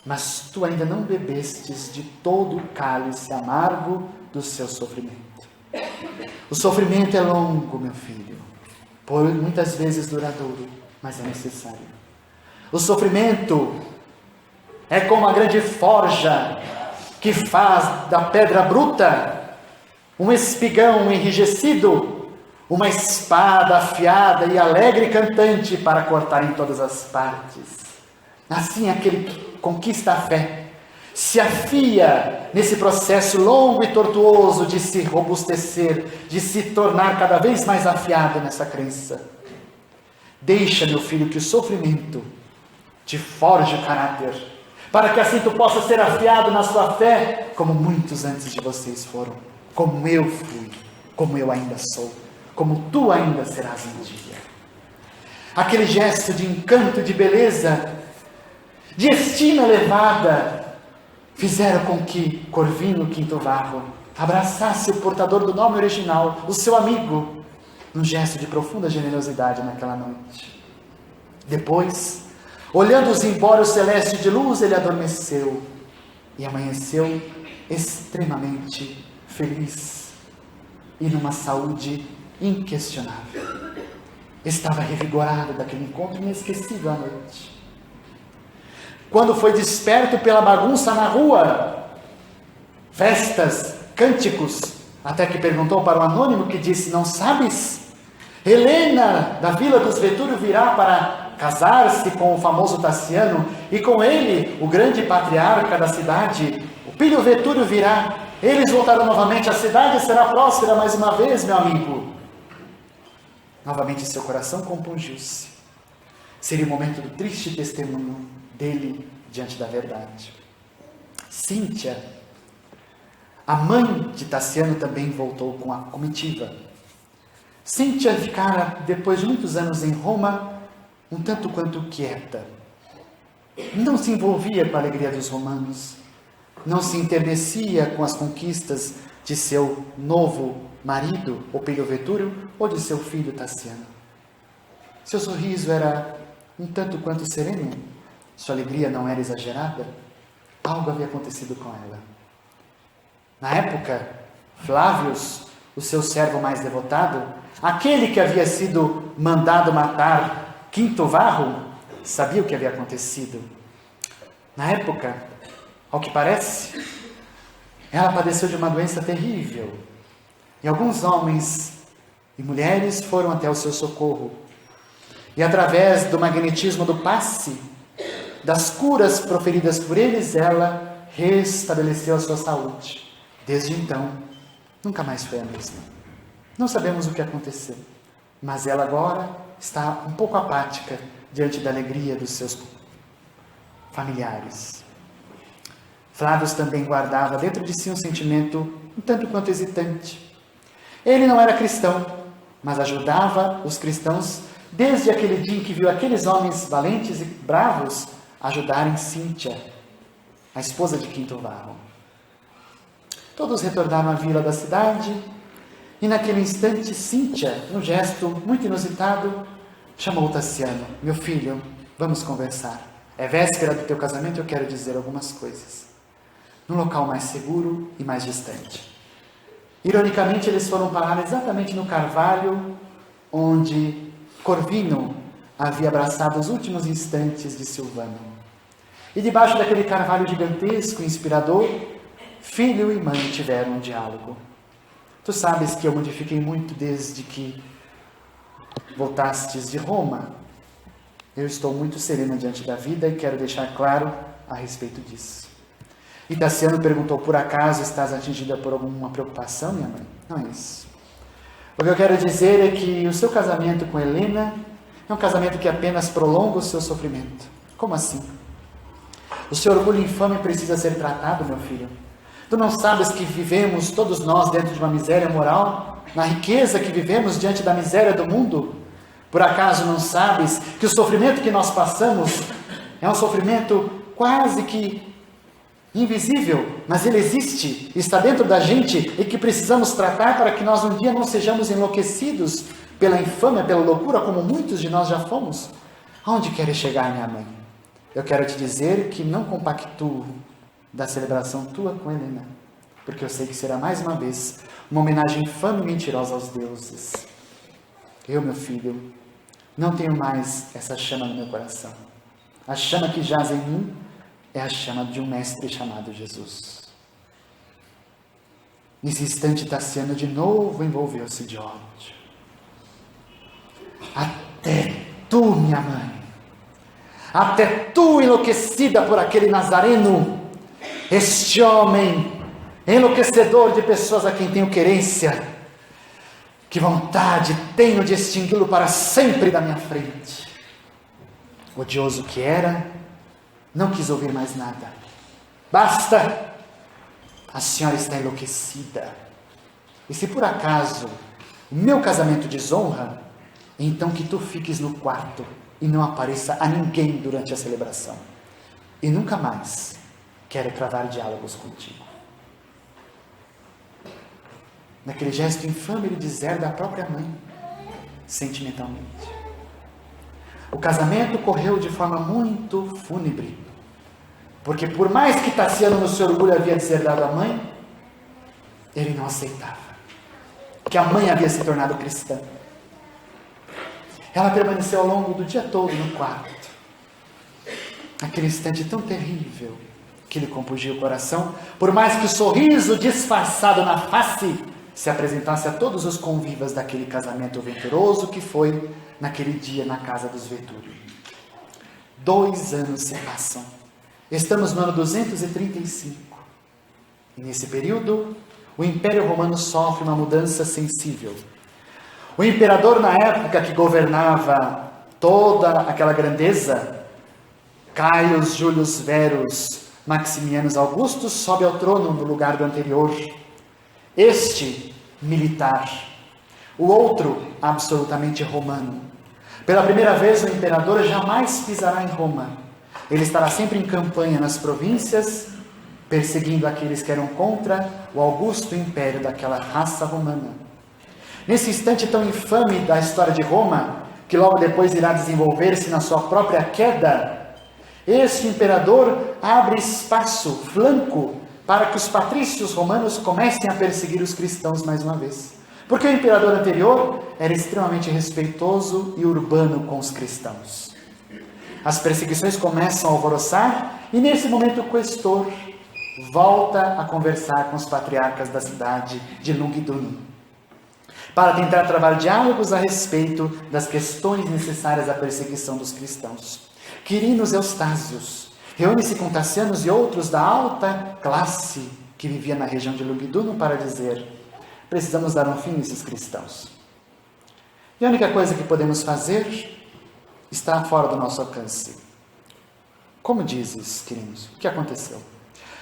mas tu ainda não bebestes de todo o cálice amargo do seu sofrimento. O sofrimento é longo, meu filho, por muitas vezes duradouro, mas é necessário. O sofrimento é como a grande forja que faz da pedra bruta um espigão enrijecido, uma espada afiada e alegre e cantante para cortar em todas as partes. Assim, aquele que conquista a fé se afia nesse processo longo e tortuoso de se robustecer, de se tornar cada vez mais afiado nessa crença. Deixa, meu filho, que o sofrimento te forge o caráter, para que assim tu possa ser afiado na sua fé, como muitos antes de vocês foram, como eu fui, como eu ainda sou, como tu ainda serás um dia. Aquele gesto de encanto, de beleza, de estima elevada, fizeram com que Corvino Quinto-Varro abraçasse o portador do nome original, o seu amigo, num gesto de profunda generosidade naquela noite. Depois, olhando os embórios celestes de luz, ele adormeceu e amanheceu extremamente feliz e numa saúde inquestionável. Estava revigorado daquele encontro inesquecível à noite. Quando foi desperto pela bagunça na rua, festas, cânticos, até que perguntou para o anônimo que disse: não sabes? Helena, da vila dos Vetúrio, virá para casar-se com o famoso Tassiano, e com ele, o grande patriarca da cidade, o Pílio Vetúrio virá. Eles voltarão novamente, a cidade será próspera mais uma vez, meu amigo. Novamente seu coração compungiu-se. Seria o momento do triste testemunho dele diante da verdade. Cíntia, a mãe de Tassiano, também voltou com a comitiva. Cíntia ficara, depois de muitos anos em Roma, um tanto quanto quieta. Não se envolvia com a alegria dos romanos, não se enternecia com as conquistas de seu novo marido, o Pílio Vetúrio, ou de seu filho Tassiano. Seu sorriso era um tanto quanto sereno, sua alegria não era exagerada. Algo havia acontecido com ela. Na época, Flávius, o seu servo mais devotado, aquele que havia sido mandado matar Quinto-Varro, sabia o que havia acontecido. Na época, ao que parece, ela padeceu de uma doença terrível. E alguns homens e mulheres foram até o seu socorro. E através do magnetismo do passe, das curas proferidas por eles, ela restabeleceu a sua saúde. Desde então, nunca mais foi a mesma. Não sabemos o que aconteceu, mas ela agora está um pouco apática diante da alegria dos seus familiares. Flávio também guardava dentro de si um sentimento um tanto quanto hesitante. Ele não era cristão, mas ajudava os cristãos desde aquele dia em que viu aqueles homens valentes e bravos ajudarem Cíntia, a esposa de Quinto-Varro. Todos retornaram à vila da cidade e naquele instante Cíntia, num gesto muito inusitado, chamou Tassiano: meu filho, vamos conversar. É véspera do teu casamento, eu quero dizer algumas coisas. Num local mais seguro e mais distante. Ironicamente, eles foram parar exatamente no carvalho onde Corvino havia abraçado os últimos instantes de Silvano. E debaixo daquele carvalho gigantesco e inspirador, filho e mãe tiveram um diálogo. Tu sabes que eu modifiquei muito desde que voltastes de Roma. Eu estou muito serena diante da vida e quero deixar claro a respeito disso. E Tassiano perguntou: por acaso estás atingida por alguma preocupação, minha mãe? Não é isso. O que eu quero dizer é que o seu casamento com Helena é um casamento que apenas prolonga o seu sofrimento. Como assim? O seu orgulho infame precisa ser tratado, meu filho. Tu não sabes que vivemos todos nós dentro de uma miséria moral? Na riqueza que vivemos diante da miséria do mundo? Por acaso não sabes que o sofrimento que nós passamos é um sofrimento quase que invisível, mas ele existe, está dentro da gente e que precisamos tratar para que nós um dia não sejamos enlouquecidos pela infâmia, pela loucura, como muitos de nós já fomos? Aonde queres chegar, minha mãe? Eu quero te dizer que não compactuo da celebração tua com Helena, porque eu sei que será mais uma vez uma homenagem infame e mentirosa aos deuses. Eu, meu filho, não tenho mais essa chama no meu coração. A chama que jaz em mim é a chama de um mestre chamado Jesus. Nesse instante, Tassiano de novo envolveu-se de ódio. Até tu, minha mãe, até tu, enlouquecida por aquele Nazareno, este homem enlouquecedor de pessoas a quem tenho querência, que vontade tenho de extingui-lo para sempre da minha frente. Odioso que era, não quis ouvir mais nada. Basta! A senhora está enlouquecida. E se por acaso o meu casamento desonra, então que tu fiques no quarto e não apareça a ninguém durante a celebração. E nunca mais quero travar diálogos contigo. Naquele gesto infame, ele deserda a própria mãe, sentimentalmente. O casamento correu de forma muito fúnebre, porque por mais que Tassiano no seu orgulho havia deserdado a mãe, ele não aceitava que a mãe havia se tornado cristã. Ela permaneceu ao longo do dia todo no quarto. Aquele instante tão terrível que lhe compungia o coração, por mais que o sorriso disfarçado na face se apresentasse a todos os convivas daquele casamento venturoso que foi naquele dia na casa dos Vetúrio. 2 anos se passam. Estamos no ano 235. E nesse período, o Império Romano sofre uma mudança sensível. O imperador na época que governava toda aquela grandeza, Caius Julius Verus Maximianus Augustus, sobe ao trono no lugar do anterior. Este, militar. O outro, absolutamente romano. Pela primeira vez, o imperador jamais pisará em Roma. Ele estará sempre em campanha nas províncias, perseguindo aqueles que eram contra o augusto império daquela raça romana. Nesse instante tão infame da história de Roma, que logo depois irá desenvolver-se na sua própria queda, este imperador abre espaço, flanco, para que os patrícios romanos comecem a perseguir os cristãos mais uma vez. Porque o imperador anterior era extremamente respeitoso e urbano com os cristãos. As perseguições começam a alvoroçar e nesse momento o questor volta a conversar com os patriarcas da cidade de Lugdunum, para tentar travar diálogos a respeito das questões necessárias à perseguição dos cristãos. Quirinos Eustásios reúne-se com Tassianos e outros da alta classe que vivia na região de Lugdunum para dizer: precisamos dar um fim nesses cristãos. E a única coisa que podemos fazer está fora do nosso alcance. Como dizes, queridos, o que aconteceu?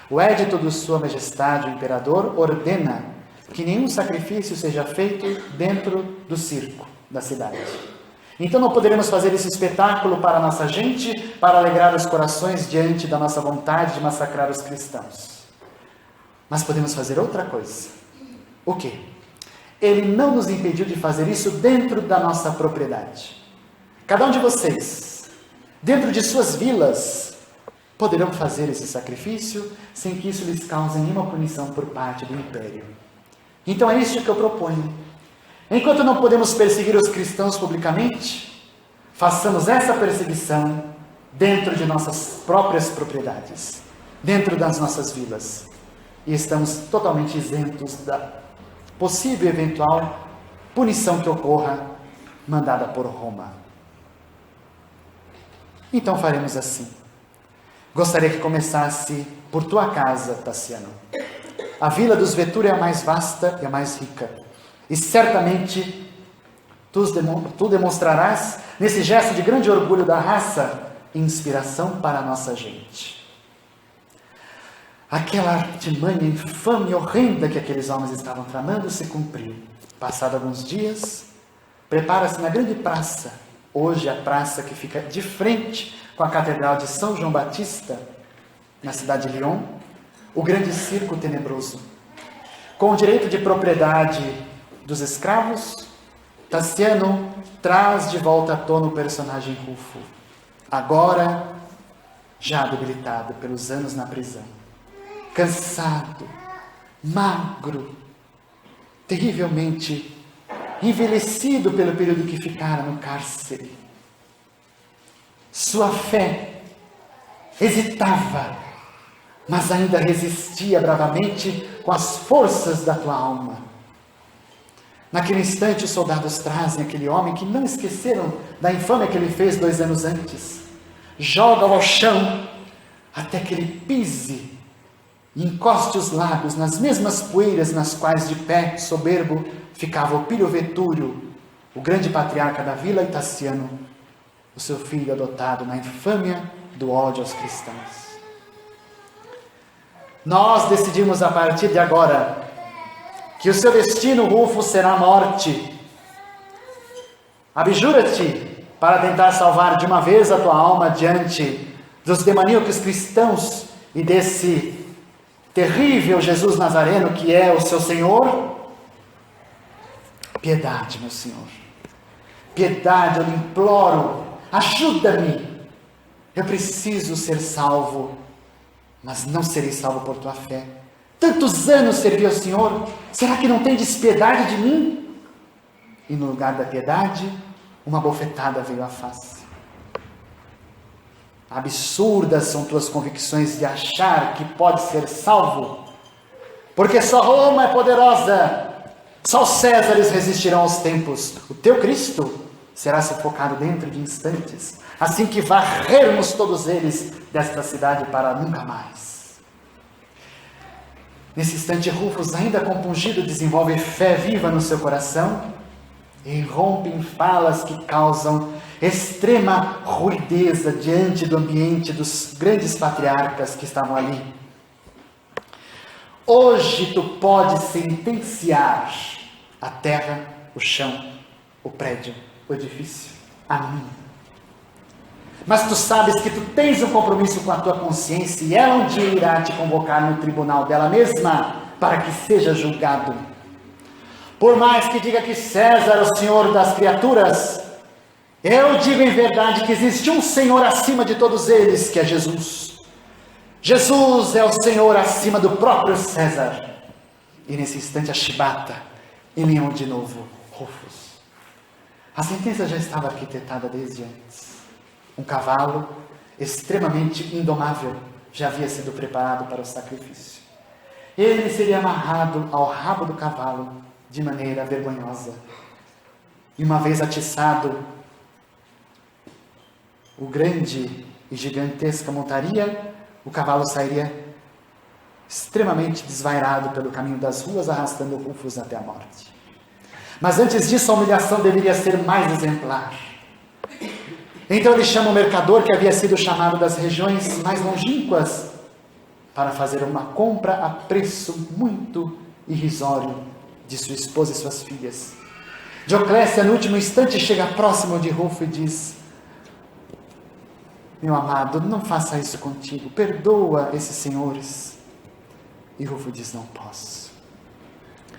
O édito de Sua Majestade, o Imperador, ordena que nenhum sacrifício seja feito dentro do circo da cidade. Então não poderemos fazer esse espetáculo para a nossa gente, para alegrar os corações diante da nossa vontade de massacrar os cristãos. Mas podemos fazer outra coisa. O quê? Ele não nos impediu de fazer isso dentro da nossa propriedade. Cada um de vocês, dentro de suas vilas, poderão fazer esse sacrifício sem que isso lhes cause nenhuma punição por parte do Império. Então é isso que eu proponho. Enquanto não podemos perseguir os cristãos publicamente, façamos essa perseguição dentro de nossas próprias propriedades, dentro das nossas vilas. E estamos totalmente isentos da possível e eventual punição que ocorra mandada por Roma. Então faremos assim. Gostaria que começasse por tua casa, Tassiano. A vila dos Vetúrio é a mais vasta e a mais rica. E certamente tu demonstrarás, nesse gesto de grande orgulho da raça, inspiração para a nossa gente. aquela artimanha infame e horrenda que aqueles homens estavam tramando se cumpriu. Passados alguns dias, prepara-se na grande praça, hoje a praça que fica de frente com a Catedral de São João Batista, na cidade de Lyon, o grande circo tenebroso. Com o direito de propriedade dos escravos, Tassiano traz de volta à tona o personagem Rufo, agora já debilitado pelos anos na prisão, cansado, magro, terrivelmente envelhecido pelo período que ficara no cárcere. Sua fé hesitava, mas ainda resistia bravamente com as forças da tua alma. Naquele instante, os soldados trazem aquele homem que não esqueceram da infâmia que ele fez 2 anos antes. Jogam ao chão até que ele pise e encoste os lábios nas mesmas poeiras nas quais de pé, soberbo, ficava o Pírio Vetúrio, o grande patriarca da vila, e Tassiano, o seu filho adotado na infâmia do ódio aos cristãos. Nós decidimos a partir de agora que o seu destino, Rufo, será a morte. Abjura-te para tentar salvar de uma vez a tua alma diante dos demoníacos cristãos e desse terrível Jesus Nazareno que é o seu Senhor. Piedade, meu Senhor. Piedade, eu lhe imploro. Ajuda-me. Eu preciso ser salvo, mas não serei salvo por tua fé. Tantos anos servi ao Senhor, será que não tem piedade de mim? E no lugar da piedade, uma bofetada veio à face. Absurdas são tuas convicções de achar que pode ser salvo, porque só Roma é poderosa, só os Césares resistirão aos tempos. O teu Cristo será sufocado dentro de instantes, assim que varrermos todos eles desta cidade para nunca mais. Nesse instante, Rufus, ainda compungido, desenvolve fé viva no seu coração e irrompe em falas que causam extrema ruideza diante do ambiente dos grandes patriarcas que estavam ali. Hoje tu podes sentenciar a terra, o chão, o prédio, o edifício, a mim. Mas tu sabes que tu tens um compromisso com a tua consciência e ela um dia irá te convocar no tribunal dela mesma para que seja julgado. Por mais que diga que César é o Senhor das criaturas, eu digo em verdade que existe um Senhor acima de todos eles, que é Jesus. Jesus é o Senhor acima do próprio César. E nesse instante a chibata enleou de novo Rufus. A sentença já estava arquitetada desde antes. Um cavalo extremamente indomável já havia sido preparado para o sacrifício. Ele seria amarrado ao rabo do cavalo de maneira vergonhosa. E uma vez atiçado, o grande e gigantesca montaria, o cavalo sairia extremamente desvairado pelo caminho das ruas, arrastando Rufus até a morte. Mas antes disso, a humilhação deveria ser mais exemplar. Então ele chama o mercador que havia sido chamado das regiões mais longínquas para fazer uma compra a preço muito irrisório de sua esposa e suas filhas. Dioclécia, no último instante, chega próximo de Rufo e diz: meu amado, não faça isso contigo, perdoa esses senhores. E Rufo diz: não posso.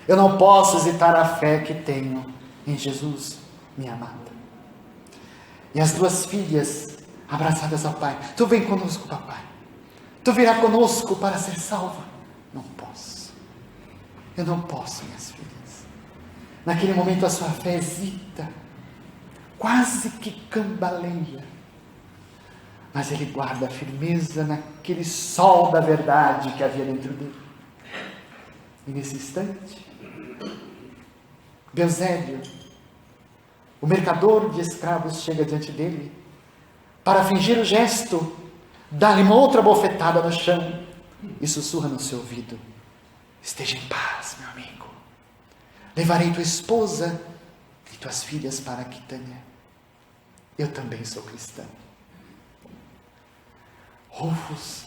Eu não posso hesitar a fé que tenho em Jesus, minha amada. E as 2 filhas, abraçadas ao pai: tu vem conosco, papai. Tu virá conosco para ser salva. Não posso. Eu não posso, minhas filhas. Naquele momento a sua fé hesita, quase que cambaleia. Mas ele guarda a firmeza naquele sol da verdade que havia dentro dele. E nesse instante, Eusébio, o mercador de escravos, chega diante dele para fingir o gesto, dá-lhe uma outra bofetada no chão e sussurra no seu ouvido: esteja em paz, meu amigo. Levarei tua esposa e tuas filhas para Aquitânia. Eu também sou cristão. Rufus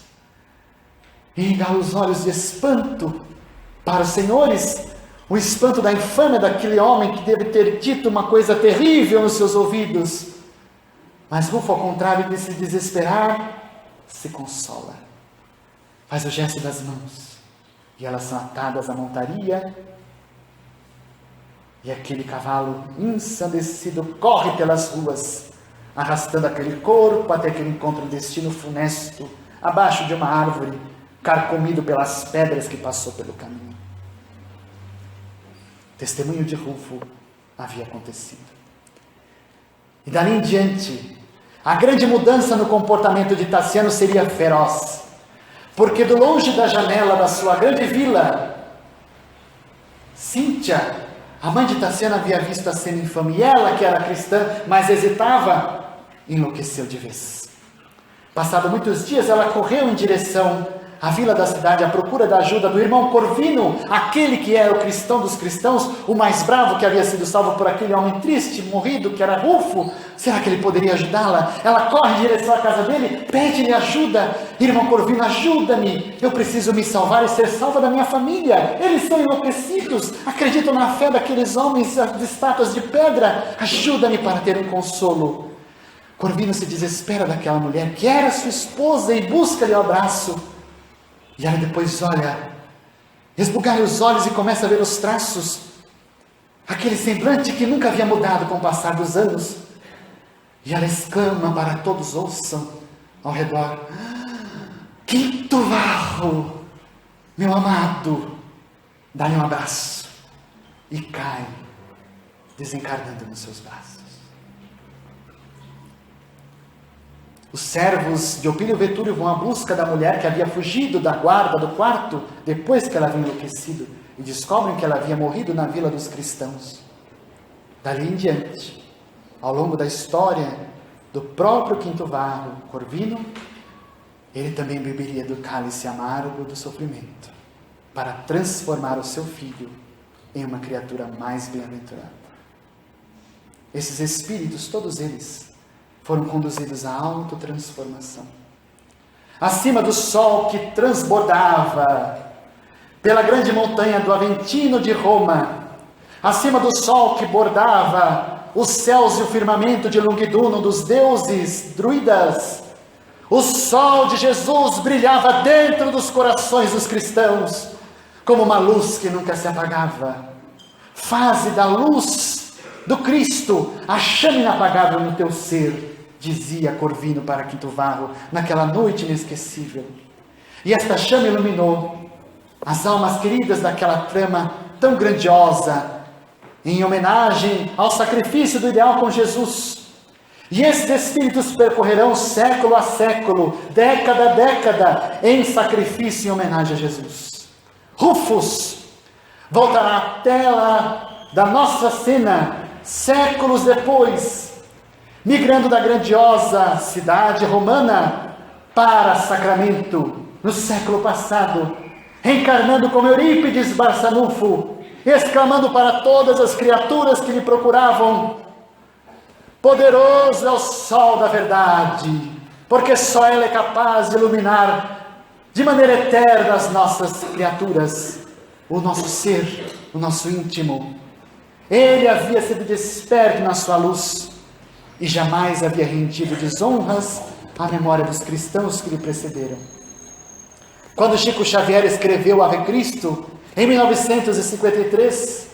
e regala os olhos de espanto para os senhores, o espanto da infâmia daquele homem que deve ter dito uma coisa terrível nos seus ouvidos. Mas Rufo, ao contrário de se desesperar, se consola. Faz o gesto das mãos, e elas são atadas à montaria, e aquele cavalo ensandecido corre pelas ruas, arrastando aquele corpo até que ele encontra um destino funesto, abaixo de uma árvore, carcomido pelas pedras que passou pelo caminho. O testemunho de Rufo havia acontecido. E dali em diante, a grande mudança no comportamento de Tassiano seria feroz, porque do longe da janela da sua grande vila, Cíntia, a mãe de Tassiano, havia visto a cena infame, e ela, que era cristã, mas hesitava, enlouqueceu de vez. Passado muitos dias, ela correu em direção à vila da cidade, à procura da ajuda do irmão Corvino, aquele que era o cristão dos cristãos, o mais bravo, que havia sido salvo por aquele homem triste, morrido, que era Rufo. Será que ele poderia ajudá-la? Ela corre em direção à casa dele, pede-lhe ajuda. Irmão Corvino, ajuda-me, eu preciso me salvar e ser salva da minha família. Eles são enlouquecidos, acreditam na fé daqueles homens de estátuas de pedra. Ajuda-me para ter um consolo. Corvino se desespera daquela mulher, que era sua esposa, e busca-lhe o abraço. E ela depois olha, esbugalha os olhos e começa a ver os traços, aquele semblante que nunca havia mudado com o passar dos anos. E ela exclama para todos ouçam ao redor: Quinto Varro, meu amado, dá-lhe um abraço. E cai, desencarnando nos seus braços. Os servos de Opílio Vetúrio vão à busca da mulher que havia fugido da guarda do quarto, depois que ela havia enlouquecido, e descobrem que ela havia morrido na vila dos cristãos. Dali em diante, ao longo da história do próprio Quinto Varro, Corvino, ele também beberia do cálice amargo do sofrimento, para transformar o seu filho em uma criatura mais bem-aventurada. Esses espíritos, todos eles, foram conduzidos à autotransformação. Acima do sol que transbordava pela grande montanha do Aventino de Roma, acima do sol que bordava os céus e o firmamento de Lungduno dos deuses druidas, o sol de Jesus brilhava dentro dos corações dos cristãos, como uma luz que nunca se apagava. Faze da luz do Cristo a chama inapagável no teu ser, dizia Corvino para Quinto Varro, naquela noite inesquecível. E esta chama iluminou as almas queridas daquela trama tão grandiosa, em homenagem ao sacrifício do ideal com Jesus. E esses espíritos percorrerão século a século, década a década, em sacrifício em homenagem a Jesus. Rufus voltará à tela da nossa cena, séculos depois, migrando da grandiosa cidade romana para Sacramento, no século passado, reencarnando como Eurípides Barçanufo, exclamando para todas as criaturas que lhe procuravam: poderoso é o sol da verdade, porque só ele é capaz de iluminar de maneira eterna as nossas criaturas, o nosso ser, o nosso íntimo. Ele havia sido desperto na sua luz e jamais havia rendido desonras à memória dos cristãos que lhe precederam. Quando Chico Xavier escreveu Ave Cristo, em 1953,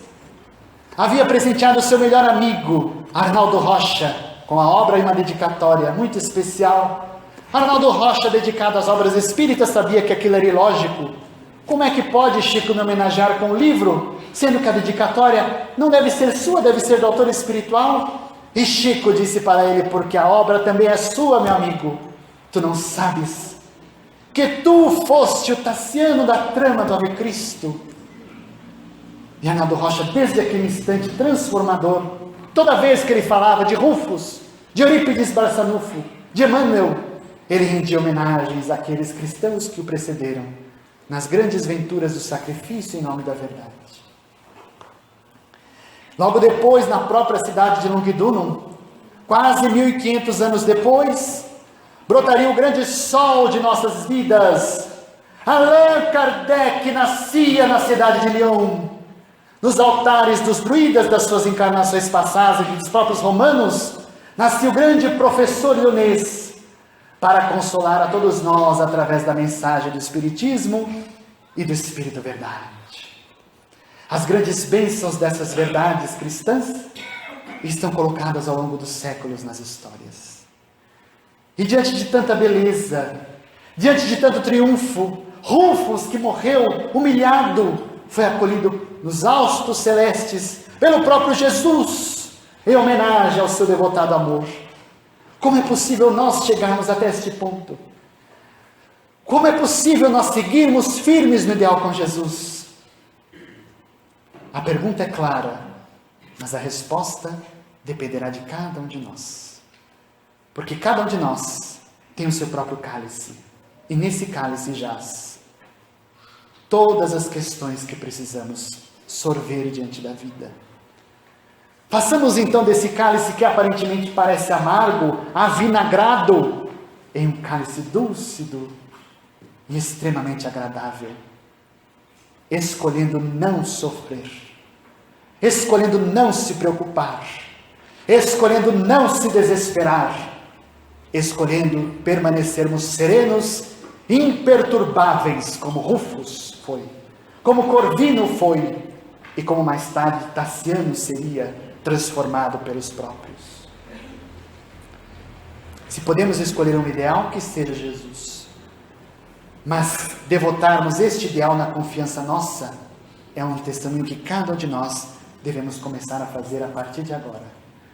havia presenteado seu melhor amigo, Arnaldo Rocha, com a obra e uma dedicatória muito especial. Arnaldo Rocha, dedicado às obras espíritas, sabia que aquilo era ilógico. Como é que pode Chico me homenagear com um livro, sendo que a dedicatória não deve ser sua, deve ser do autor espiritual? E Chico disse para ele: porque a obra também é sua, meu amigo. Tu não sabes que tu foste o Tassiano da trama do Ave Cristo. E Arnaldo Rocha, desde aquele instante transformador, toda vez que ele falava de Rufus, de Eurípides Barçanufo, de Emmanuel, ele rendia homenagens àqueles cristãos que o precederam nas grandes venturas do sacrifício em nome da verdade. Logo depois, na própria cidade de Lungduno, quase 1500 anos depois, brotaria o grande sol de nossas vidas, Allan Kardec nascia na cidade de Lyon. Nos altares dos druidas das suas encarnações passadas e dos próprios romanos, nascia o grande professor lyonês para consolar a todos nós através da mensagem do Espiritismo e do Espírito Verdade. As grandes bênçãos dessas verdades cristãs estão colocadas ao longo dos séculos nas histórias. E diante de tanta beleza, diante de tanto triunfo, Rufus, que morreu humilhado, foi acolhido nos austos celestes pelo próprio Jesus, em homenagem ao seu devotado amor. Como é possível nós chegarmos até este ponto? Como é possível nós seguirmos firmes no ideal com Jesus? A pergunta é clara, mas a resposta dependerá de cada um de nós. Porque cada um de nós tem o seu próprio cálice, e nesse cálice jaz todas as questões que precisamos sorver diante da vida. Façamos então desse cálice que aparentemente parece amargo, avinagrado, em um cálice dúlcido e extremamente agradável, escolhendo não sofrer, escolhendo não se preocupar, escolhendo não se desesperar, escolhendo permanecermos serenos, imperturbáveis, como Rufus foi, como Corvino foi, e como mais tarde Tassiano seria transformado pelos próprios. Se podemos escolher um ideal, que seja Jesus. Mas devotarmos este ideal na confiança nossa, é um testemunho que cada um de nós devemos começar a fazer a partir de agora.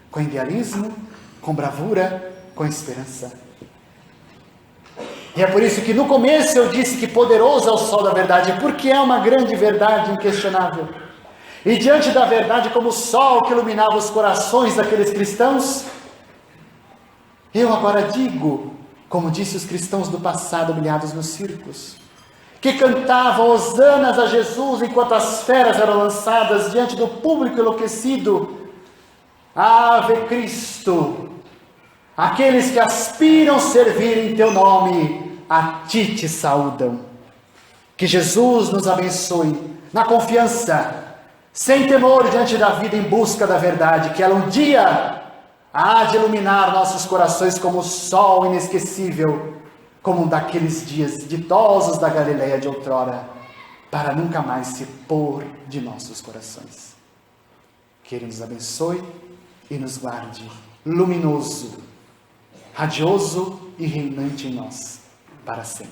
Com idealismo, com bravura, com esperança. E é por isso que no começo eu disse que poderoso é o sol da verdade, porque é uma grande verdade inquestionável. E diante da verdade, como o sol que iluminava os corações daqueles cristãos, eu agora digo, como disse os cristãos do passado humilhados nos circos, que cantavam hosanas a Jesus enquanto as feras eram lançadas diante do público enlouquecido: Ave Cristo, aqueles que aspiram servir em teu nome, a ti te saúdam. Que Jesus nos abençoe na confiança, sem temor diante da vida, em busca da verdade, que ela um dia há de iluminar nossos corações como o sol inesquecível, como um daqueles dias ditosos da Galileia de outrora, para nunca mais se pôr de nossos corações. Que Ele nos abençoe e nos guarde luminoso, radioso e reinante em nós, para sempre.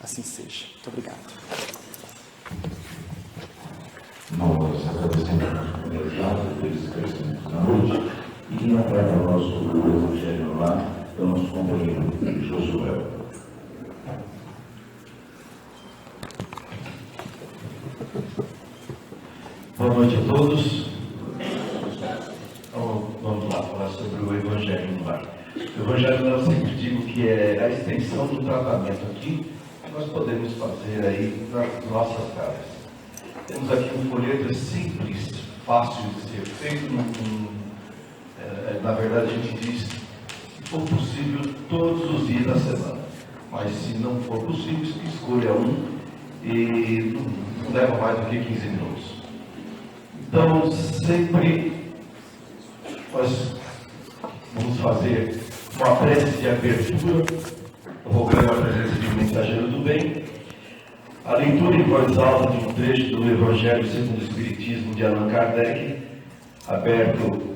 Assim seja. Muito obrigado. Nós agradecemos a comunidade pelos esclarecimentos da noite e quem vai para nós o Evangelho lá é o nosso companheiro Josué. Boa noite a todos. Então, vamos lá falar sobre o Evangelho no lar. O Evangelho, eu sempre digo que é a extensão do tratamento aqui que nós podemos fazer aí nas nossas casas. Temos aqui um folheto simples, fácil de ser feito. Na verdade, a gente diz, se for possível, todos os dias da semana. Mas se não for possível, escolha um e não leva mais do que 15 minutos. Então, sempre nós vamos fazer uma prece de abertura, rogando a presença de um mensageiro do bem, a leitura em voz alta de um trecho do Evangelho segundo o Espiritismo de Allan Kardec, aberto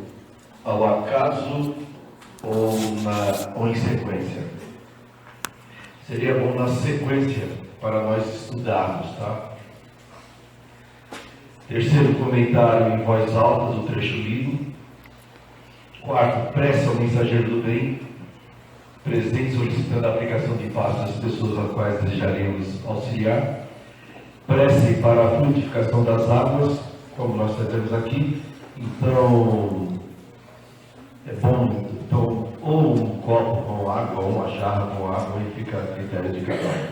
ao acaso ou em sequência. Seria bom na sequência para nós estudarmos, tá? Terceiro, comentário em voz alta do trecho lido. Quarto, prece ao mensageiro do bem, presente solicitando a aplicação de paz às pessoas às quais desejaremos auxiliar. Prece para a frutificação das águas, como nós fazemos aqui. Então, é bom, então, ou um copo com água, ou uma jarra com água, e fica a critério de cada um.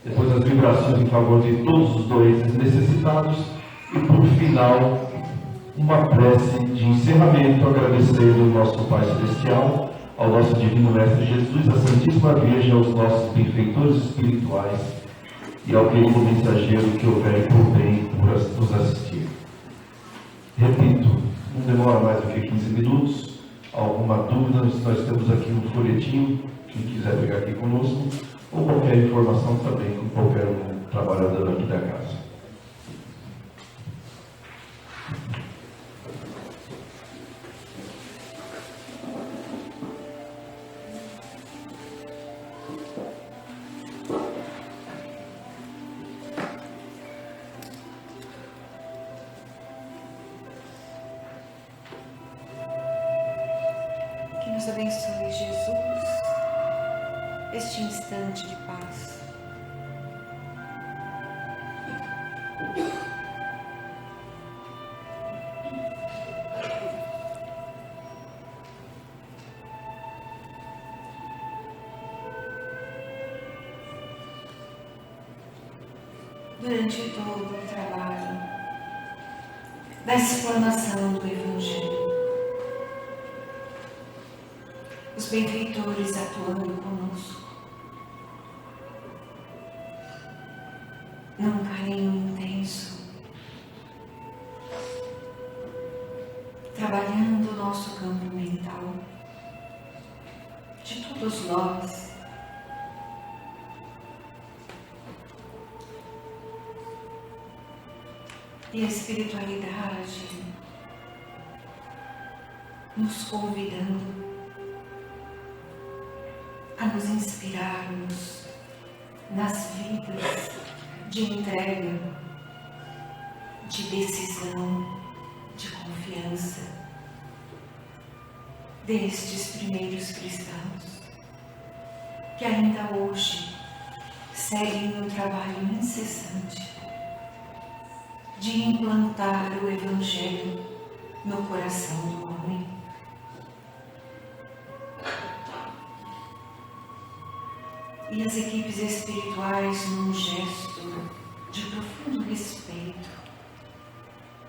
Depois, as vibrações em favor de todos os doentes necessitados. E, por final, uma prece de encerramento, agradecendo ao nosso Pai Celestial, ao nosso Divino Mestre Jesus, à Santíssima Virgem, aos nossos benfeitores espirituais e ao querido mensageiro que houver por bem por nos assistir. Repito, não demora mais do que 15 minutos. Alguma dúvida, nós temos aqui um folhetinho, quem quiser pegar aqui conosco, ou qualquer informação também com qualquer um trabalhador aqui da casa. Que nos abençoe, Jesus, este instante de paz. Durante todo o trabalho da explanação do Evangelho, os benfeitores atuando conosco, num carinho intenso, trabalhando o nosso campo mental, de todos nós, e a espiritualidade nos convidando a nos inspirarmos nas vidas de entrega, de decisão, de confiança destes primeiros cristãos que ainda hoje seguem no trabalho incessante de implantar o Evangelho no coração do homem. E as equipes espirituais, num gesto de profundo respeito,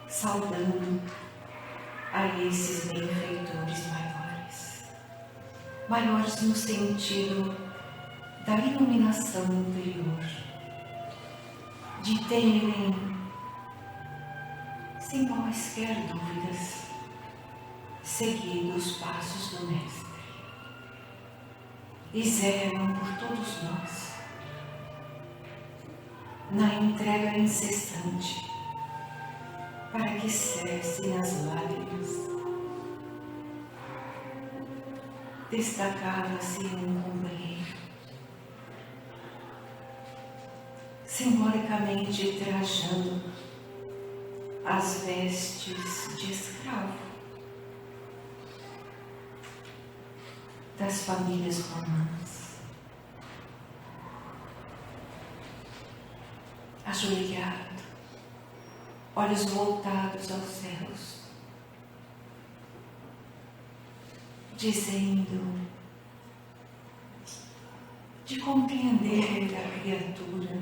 saudando a esses benfeitores maiores no sentido da iluminação interior, de terem, sem quaisquer dúvidas, seguido os passos do Mestre e zelam por todos nós na entrega incessante para que cessem as lágrimas. Destacava-se um companheiro, simbolicamente trajando as vestes de escravo das famílias romanas, ajoelhado, olhos voltados aos céus, dizendo de compreender a criatura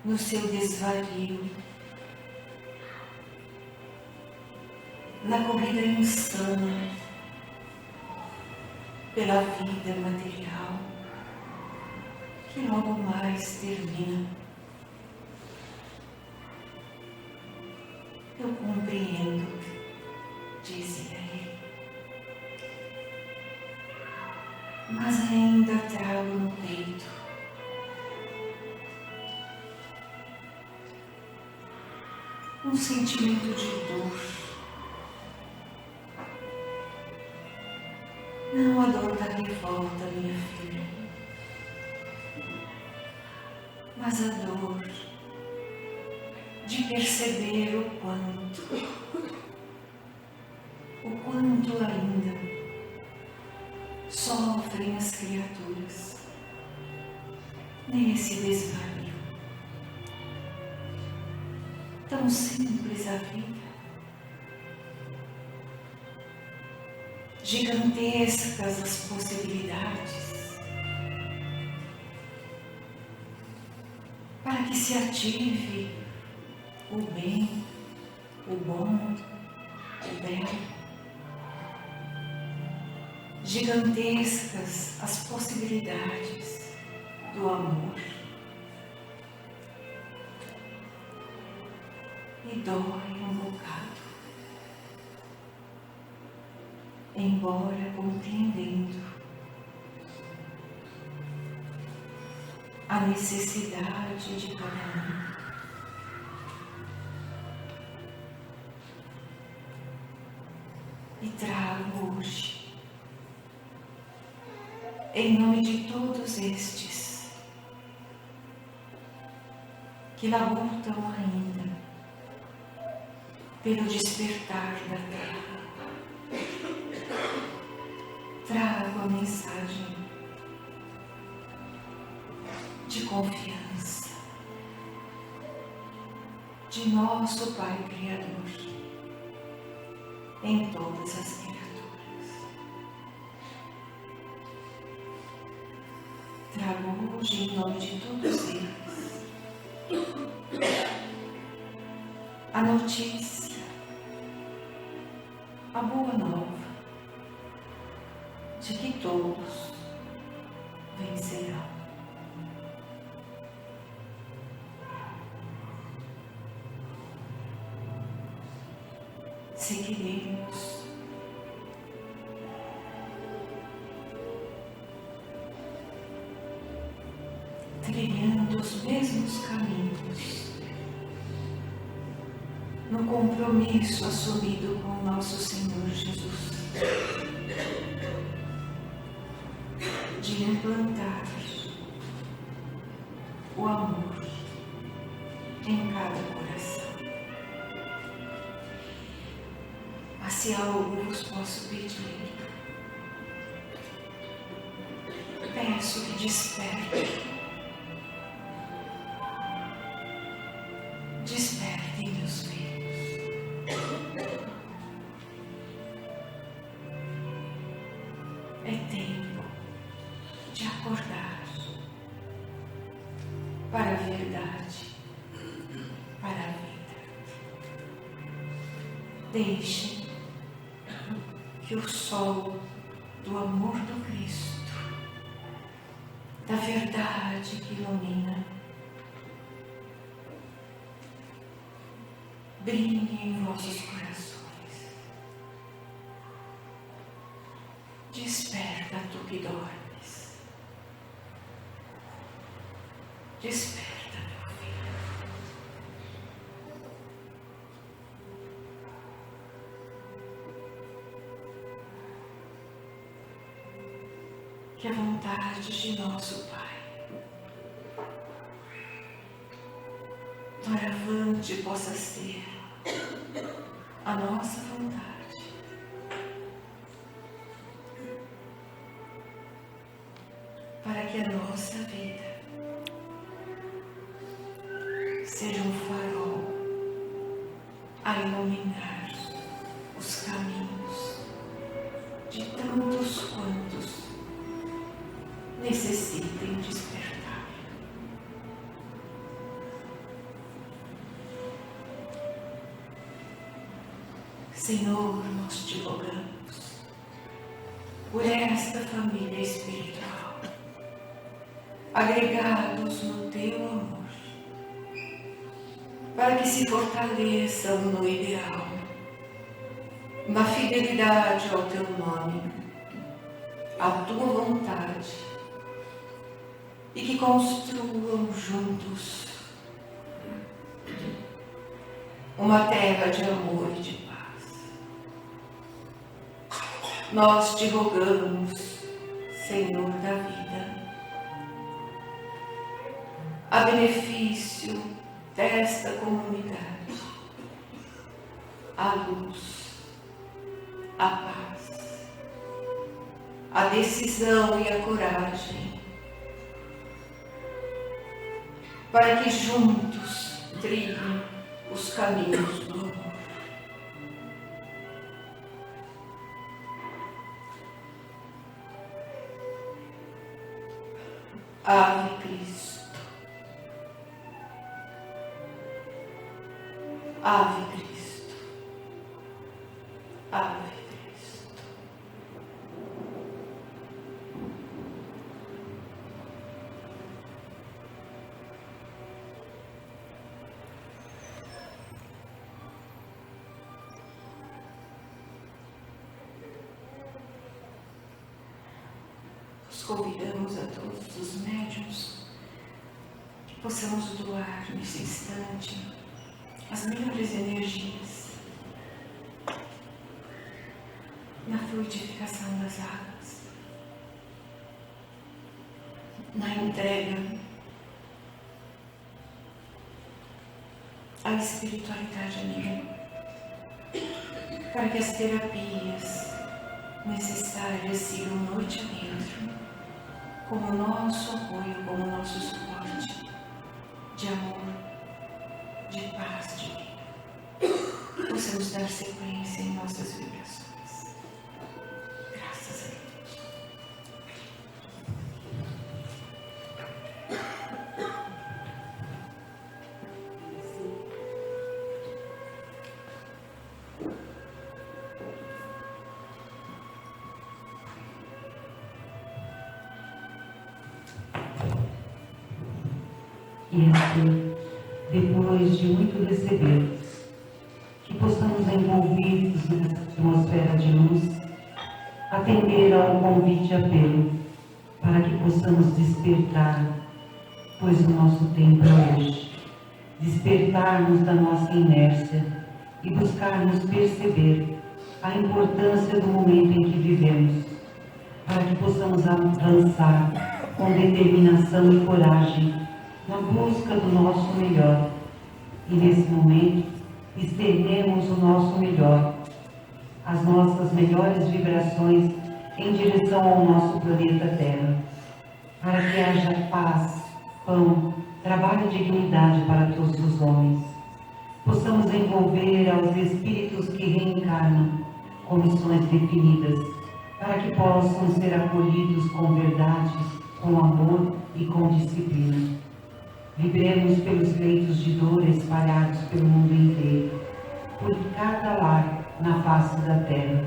no seu desvario, na corrida insana pela vida material, que logo mais termina. Eu compreendo, dizia ele, mas ainda trago no peito um sentimento de dor. Não a dor da revolta, minha filha, mas a dor de perceber o quanto ainda sofrem as criaturas nesse desvario. Tão simples a vida, gigantescas as possibilidades para que se ative o bem, o bom, o belo. Gigantescas as possibilidades do amor, me dói um bocado, embora compreendendo a necessidade de cada um. E trago hoje, em nome de todos estes que labutam ainda pelo despertar da terra, trago a mensagem de confiança de nosso Pai Criador em todas as criaturas. Trago hoje em nome de todos eles a notícia, a boa nova de que todos vencerão. Seguiremos trilhando os mesmos caminhos no compromisso assumido com nosso Senhor Jesus de implantar o amor em cada coração. Mas se algo vos posso pedir, peço que desperte. Despertem, meus filhos. É tempo de acordar para a verdade, para a vida. Deixem que o sol do amor do Cristo, da verdade que ilumina, brilhe em vossos corações. Desperta, tu que dormes. Desperta, meu filho. Que a vontade de nosso Pai doravante possa ser a nossa vontade, para que a nossa vida seja um farol a iluminar os caminhos de tantos quantos necessitem despertar. Senhor, nós te rogamos por esta família espiritual, agregados no teu amor, para que se fortaleçam no ideal, na fidelidade ao teu nome, à tua vontade, e que construam juntos uma terra de amor e de paz. Nós te rogamos, Senhor da vida, a benefício desta comunidade, a luz, a paz, a decisão e a coragem, para que juntos trilhem os caminhos do amor. Ave Cristo, Ave Cristo, Ave Cristo. convidamos a todos os médiuns que possamos doar nesse instante as melhores energias na fluidificação das águas, na entrega à espiritualidade amiga, para que as terapias necessárias sigam noite adentro, como nosso apoio, como nosso suporte de amor, de paz, de vida. Possamos dar sequência em nossas vibrações. Graças a Deus. E assim, depois de muito receber, que possamos, envolvidos nessa atmosfera de luz, atender ao convite e apelo, para que possamos despertar, pois o nosso tempo é hoje. Despertarmos da nossa inércia e buscarmos perceber a importância do momento em que vivemos, para que possamos avançar com determinação e coragem na busca do nosso melhor. E nesse momento, estendemos o nosso melhor, as nossas melhores vibrações em direção ao nosso planeta Terra, para que haja paz, pão, trabalho e dignidade para todos os homens. Possamos envolver aos espíritos que reencarnam com missões definidas, para que possam ser acolhidos com verdade, com amor e com disciplina. Vibremos pelos leitos de dor espalhados pelo mundo inteiro, por cada lar na face da terra.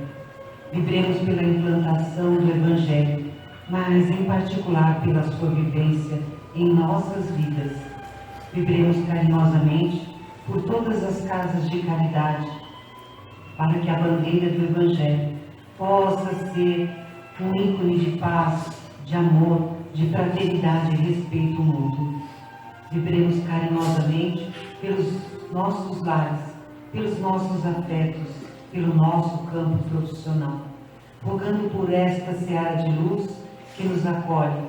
Vibremos pela implantação do Evangelho, mas em particular pela sua vivência em nossas vidas. Vibremos carinhosamente por todas as casas de caridade, para que a bandeira do Evangelho possa ser um ícone de paz, de amor, de fraternidade e respeito ao mundo. Vibremos carinhosamente pelos nossos lares, pelos nossos afetos, pelo nosso campo profissional, rogando por esta seara de luz que nos acolhe,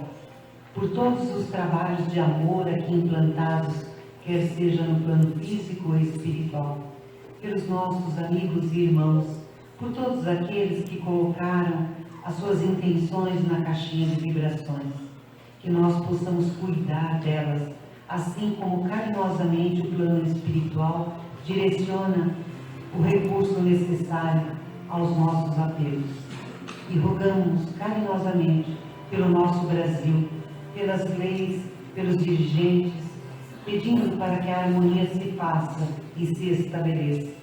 por todos os trabalhos de amor aqui implantados, quer seja no plano físico ou espiritual, pelos nossos amigos e irmãos, por todos aqueles que colocaram as suas intenções na caixinha de vibrações, que nós possamos cuidar delas, assim como carinhosamente o plano espiritual direciona o recurso necessário aos nossos apelos. E rogamos carinhosamente pelo nosso Brasil, pelas leis, pelos dirigentes, pedindo para que a harmonia se faça e se estabeleça,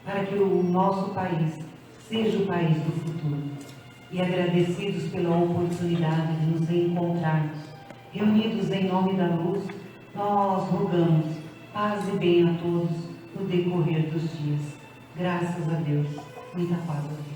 para que o nosso país seja o país do futuro. E agradecidos pela oportunidade de nos encontrarmos, reunidos em nome da luz, nós rogamos paz e bem a todos no decorrer dos dias. Graças a Deus. Muita paz a Deus.